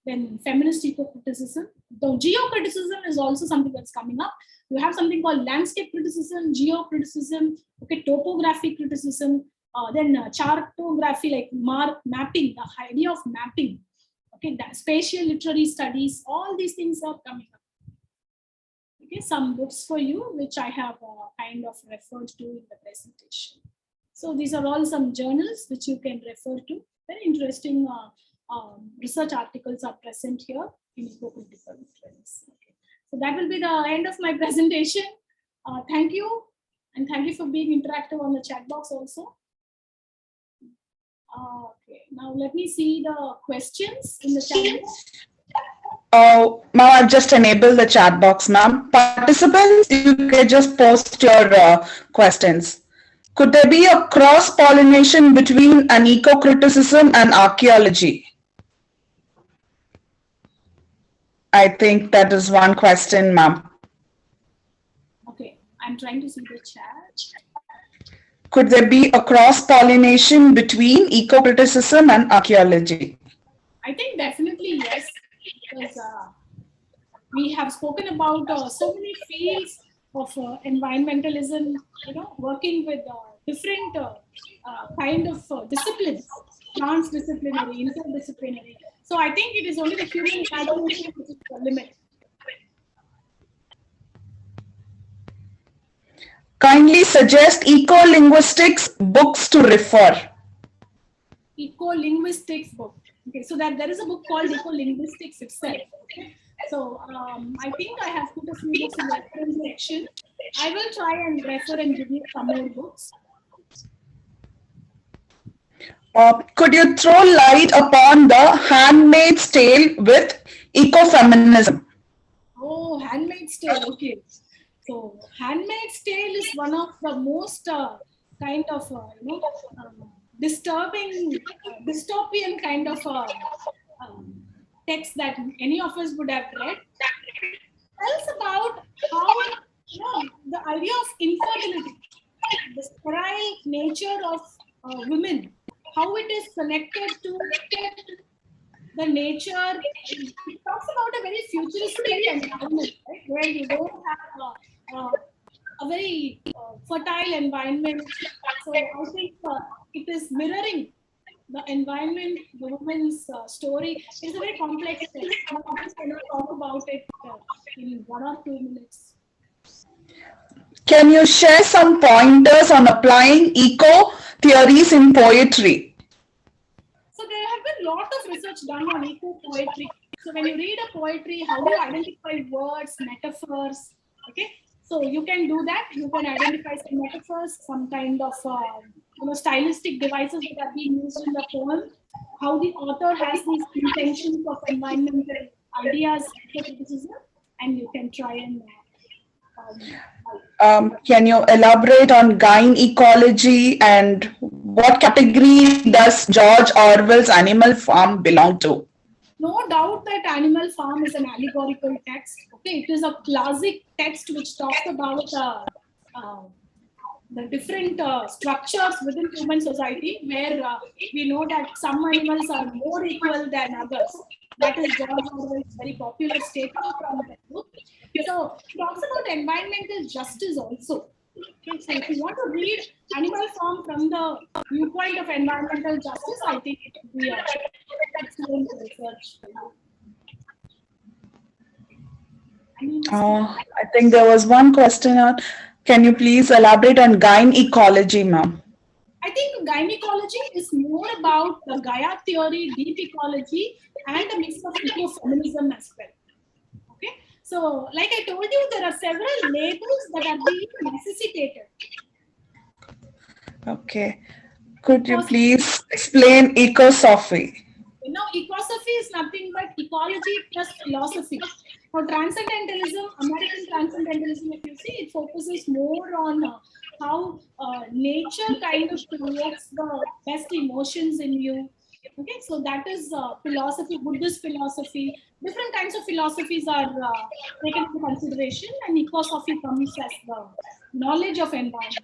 then feminist ecocriticism. The geocriticism is also something that's coming up. You have something called landscape criticism, geocriticism, okay, topographic criticism, then chartography, like mapping, the idea of mapping, okay, that spatial literary studies, all these things are coming up. Okay, some books for you, which I have kind of referred to in the presentation. So these are all some journals which you can refer to. Very interesting research articles are present here in Ecocritical. Okay. So that will be the end of my presentation. Thank you. And thank you for being interactive on the chat box also. Okay, now let me see the questions in the chat box. Oh, now I've just enabled the chat box, ma'am. Participants, you can just post your questions. Could there be a cross-pollination between an eco-criticism and archaeology? I think that is one question, ma'am. Okay, I'm trying to see the chat. Could there be a cross-pollination between eco-criticism and archaeology? I think definitely yes, because we have spoken about so many fields of environmentalism, working with different kind of disciplines, transdisciplinary, interdisciplinary. So I think it is only the human imagination which is the limit. Kindly suggest eco-linguistics books to refer. Ecolinguistics book. Okay, so that there is a book called Ecolinguistics itself. Okay? So I think I have put a few books in the reference section. I will try and refer and give you some more books. Could you throw light upon the Handmaid's Tale with ecofeminism? Oh, Handmaid's Tale. Okay. So Handmaid's Tale is one of the most kind of disturbing, dystopian kind of text that any of us would have read. Tell us about how the idea of infertility, the sterile nature of women, how it is connected to the nature. It talks about a very futuristic environment, right, where you don't have a very fertile environment. So I think it is mirroring the environment, the woman's story. It's a very complex thing. I just cannot talk about it in 1 or 2 minutes. Can you share some pointers on applying eco theories in poetry? So there have been a lot of research done on eco poetry. So when you read a poetry, how do you identify words, metaphors? Okay, so you can do that. You can identify some metaphors, some kind of stylistic devices that are being used in the poem. How the author has these intentions of environmental ideas, criticism, and you can try and. Can you elaborate on gyne ecology and what category does George Orwell's Animal Farm belong to? No doubt that Animal Farm is an allegorical text. Okay, it is a classic text which talks about the different structures within human society, where we know that some animals are more equal than others. That is George Orwell's very popular statement from the book. So it talks about environmental justice also. Okay, so if you want to read Animal Farm from the viewpoint of environmental justice, I think it would be an excellent research. I think there was one question on, can you please elaborate on gyne ecology, ma'am? I think gynecology is more about the Gaia theory, deep ecology, and a mix of ecofeminism as well. Okay, so like I told you, there are several labels that are being necessitated. Okay, could you please explain ecosophy? Ecosophy is nothing but ecology plus philosophy. Now, transcendentalism, American transcendentalism, if you see, it focuses more on how nature kind of provokes the best emotions in you. Okay, so that is philosophy, Buddhist philosophy. Different kinds of philosophies are taken into consideration, and ecosophy comes as the knowledge of environment.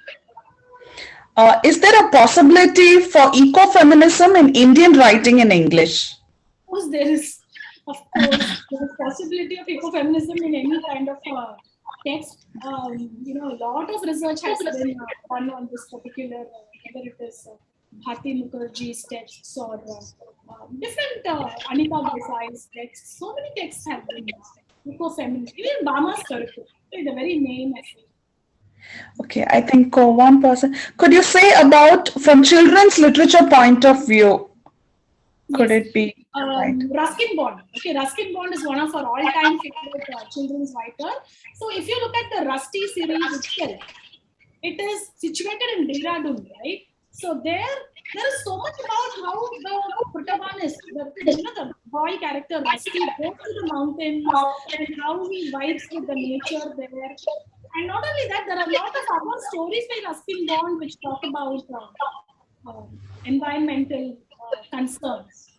Is there a possibility for ecofeminism in Indian writing in English? Of course, there is. Of course, there is possibility of ecofeminism in any kind of text. A lot of research has been done on this particular, whether it is Bhati Mukherjee's texts or different Anita Desai's texts. So many texts have been ecofeminism. Even Bama's curriculum, the very name of it. Okay, I think one person. Could you say about, from children's literature point of view, could it be? Ruskin Bond. Okay, Ruskin Bond is one of our all-time favorite children's writer. So if you look at the Rusty series itself, It is situated in Dehradun, right? So there is so much about how the protagonist, the boy character Rusty, goes to the mountains and how he vibes with the nature there. And not only that, there are a lot of other stories by Ruskin Bond which talk about environmental concerns.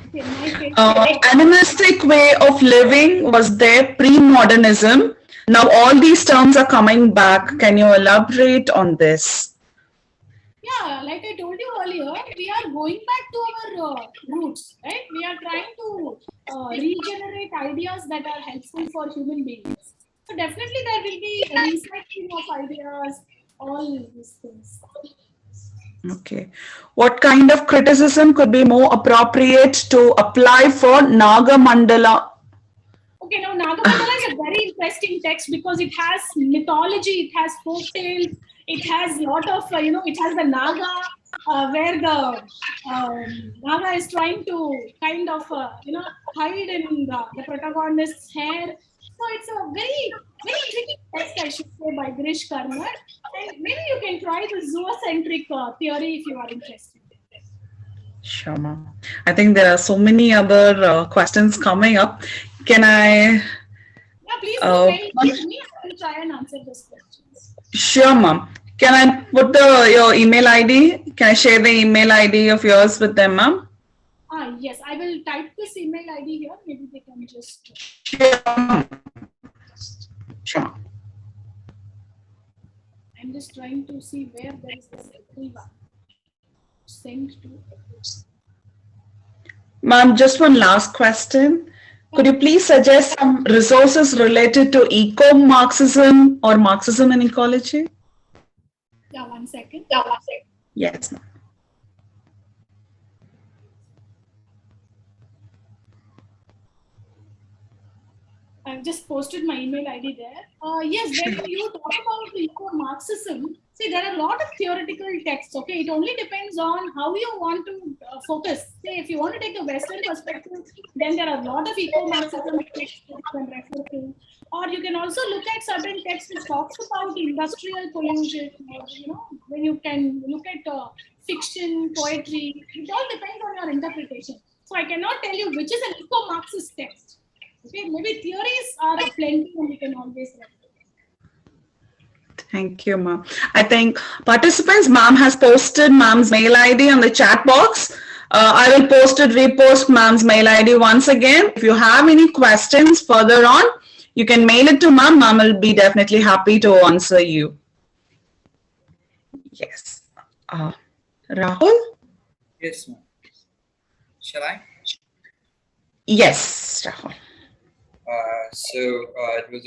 Okay, my favorite. Animistic way of living was there pre-modernism. Now all these terms are coming back. Can you elaborate on this? Yeah, like I told you earlier, we are going back to our roots, right? We are trying to regenerate ideas that are helpful for human beings. So definitely there will be a recycling of ideas, all these things. Okay. What kind of criticism could be more appropriate to apply for Naga Mandala? Okay, now Nagamandala is a very interesting text because it has mythology, it has folk tales, it has a lot of, it has the Naga, where the Naga is trying to kind of, hide in the protagonist's hair. So it's a very, very intriguing text, I should say, by Girish Karnad. And maybe you can try the zoocentric theory if you are interested. Sure, ma'am. I think there are so many other questions coming up. Can I? Yeah, please do mail it to me. I will try and answer those questions. Sure, ma'am. Can I put your email ID? Can I share the email ID of yours with them, ma'am? Yes, I will type this email ID here. Maybe they can just. Sure, ma'am. Sure. I'm just trying to see where there is this everyone. Send to. Ma'am, just one last question. Could you please suggest some resources related to eco-Marxism or Marxism in ecology? Yeah, 1 second. Yes, ma'am. I've just posted my email ID there. Yes, when you talk about eco-Marxism, see, there are a lot of theoretical texts, okay? It only depends on how you want to focus. Say, if you want to take a Western perspective, then there are a lot of eco-Marxism texts that you can refer to. Or you can also look at certain texts which talks about industrial pollution, or, when you can look at fiction, poetry. It all depends on your interpretation. So I cannot tell you which is an eco-Marxist text. Okay, maybe theories are plenty and we can always refer. Thank you, ma'am. I think participants, ma'am has posted ma'am's mail ID on the chat box. I will repost ma'am's mail ID once again. If you have any questions further on, you can mail it to ma'am. Ma'am will be definitely happy to answer you. Yes. Rahul? Yes, ma'am. Shall I? Yes, Rahul. It was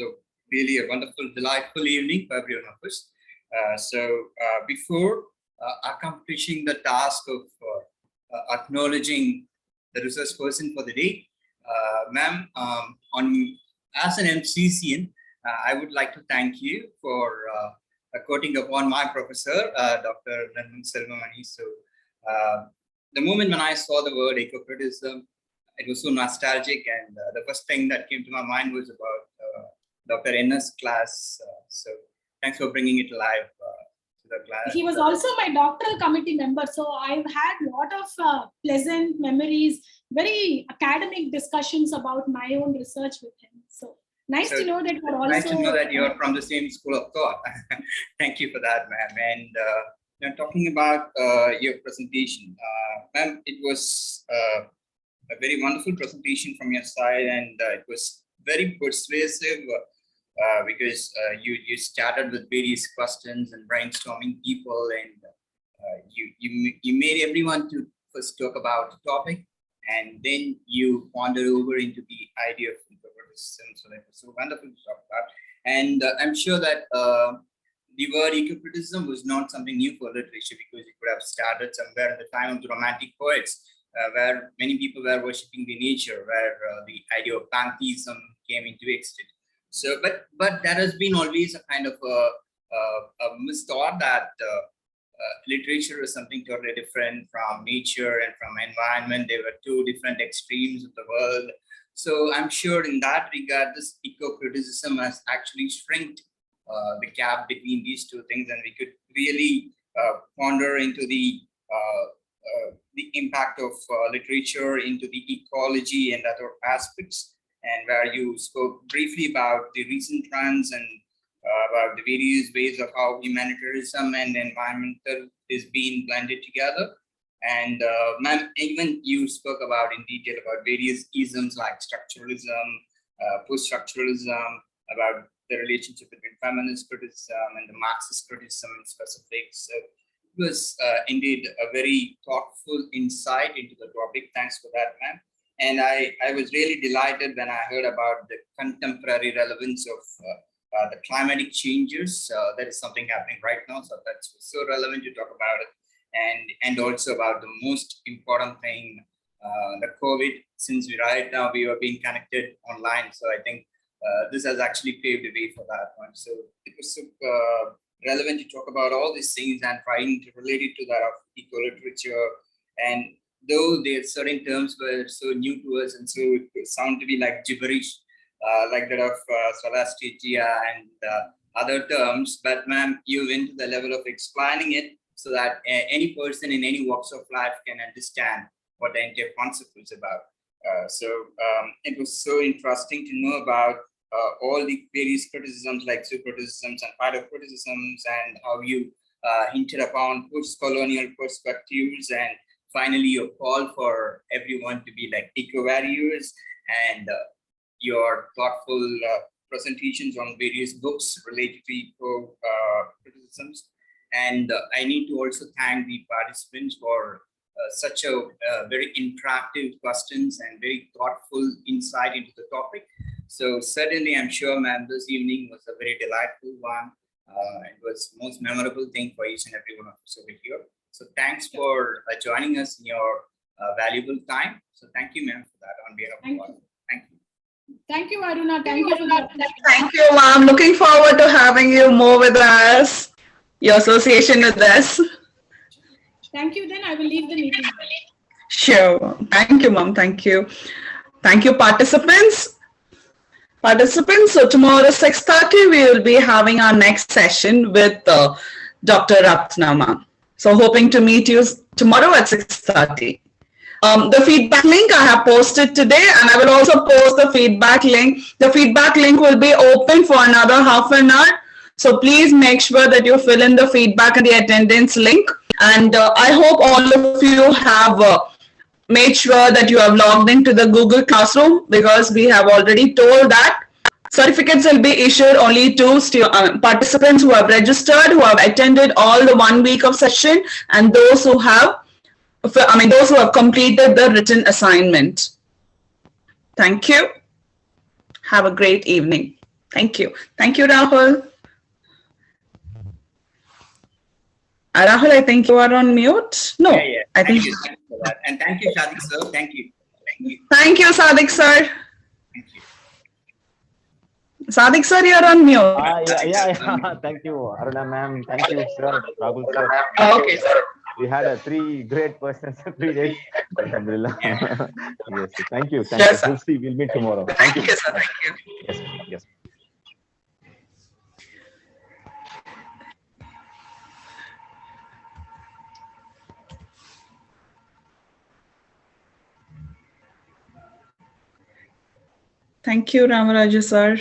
really a wonderful, delightful evening for everyone of us. Before accomplishing the task of acknowledging the resource person for the day, ma'am, as an MCCN, I would like to thank you for quoting upon my professor, Dr. Nandan Selvamani. So, the moment when I saw the word ecocriticism, it was so nostalgic, and the first thing that came to my mind was about Dr. Enna's class. So thanks for bringing it alive to the class. He was also my doctoral committee member, so I've had a lot of pleasant memories, very academic discussions about my own research with him. So nice to know that you're also. Nice to know that you're from the same school of thought. Thank you for that, ma'am. And talking about your presentation, ma'am, it was a very wonderful presentation from your side, and it was very persuasive because you started with various questions and brainstorming people, and you made everyone to first talk about the topic, and then you wandered over into the idea of ecocriticism. So that was so wonderful to talk about, and I'm sure that the word ecocriticism was not something new for literature, because it could have started somewhere in the time of the Romantic poets, where many people were worshipping the nature, where the idea of pantheism came into existence. So, but there has been always a kind of a misthought that literature is something totally different from nature and from environment. They were two different extremes of the world. So I'm sure in that regard, this ecocriticism has actually shrinked the gap between these two things, and we could really ponder into the impact of literature into the ecology and other aspects, and where you spoke briefly about the recent trends and about the various ways of how humanitarianism and environmental is being blended together. And ma'am, even you spoke about in detail about various isms like structuralism, post-structuralism, about the relationship between feminist criticism and the Marxist criticism in specific. So it was indeed a very thoughtful insight into the topic. Thanks for that, ma'am. And I was really delighted when I heard about the contemporary relevance of the climatic changes. That is something happening right now. So that's so relevant to talk about it. And also about the most important thing, the COVID, since right now we are being connected online. So I think this has actually paved the way for that one. So it was so relevant to talk about all these things and trying to relate it to that of eco-literature. And though there certain terms were so new to us and so it sound to be like gibberish, like that of solasticea and other terms, but ma'am, you went to the level of explaining it so that any person in any walks of life can understand what the entire concept is about. So it was so interesting to know about all the various criticisms like criticisms and phytocriticisms, and how you hinted upon post-colonial perspectives, and finally your call for everyone to be like eco-warriors, and your thoughtful presentations on various books related to eco-criticisms. And I need to also thank the participants for such a very interactive questions and very thoughtful insight into the topic. So certainly, I'm sure, ma'am, this evening was a very delightful one. It was most memorable thing for each and every one of us over here. So thanks for joining us in your valuable time. So thank you, ma'am, for that on behalf of all. Thank you. Thank you, Aruna. Thank you for the opportunity. Thank you, ma'am. Looking forward to having you more with us, your association with us. Thank you. Then I will leave the meeting. Sure. Thank you, ma'am. Thank you. Thank you, participants. So tomorrow 6:30 we will be having our next session with Dr. Ratna, ma'am. So hoping to meet you tomorrow at 6:30. The feedback link I have posted today, and I will also post the feedback link. The feedback link will be open for another half an hour. So please make sure that you fill in the feedback and the attendance link. And I hope all of you have made sure that you have logged into the Google Classroom, because we have already told that certificates will be issued only to participants who have registered, who have attended all the 1 week of session, and those who have completed the written assignment. Thank you. Have a great evening. Thank you. Thank you, Rahul. Rahul, I think you are on mute. No, Yeah. I think. Thank you for that. And thank you, Shadik sir. Thank you. Thank you, Sadik sir. Thank you. Sadik sir, you're on mute. Yeah. Thank you, Aruna ma'am. Thank you, sir. Rahul sir. Okay, sir. We had 3 great persons, 3 days. Alhamdulillah. Yes. Thank you. Yes, sir. We'll see. We'll meet tomorrow. Thank you, sir. Thank you. Yes. Thank you, Ramaraju sir.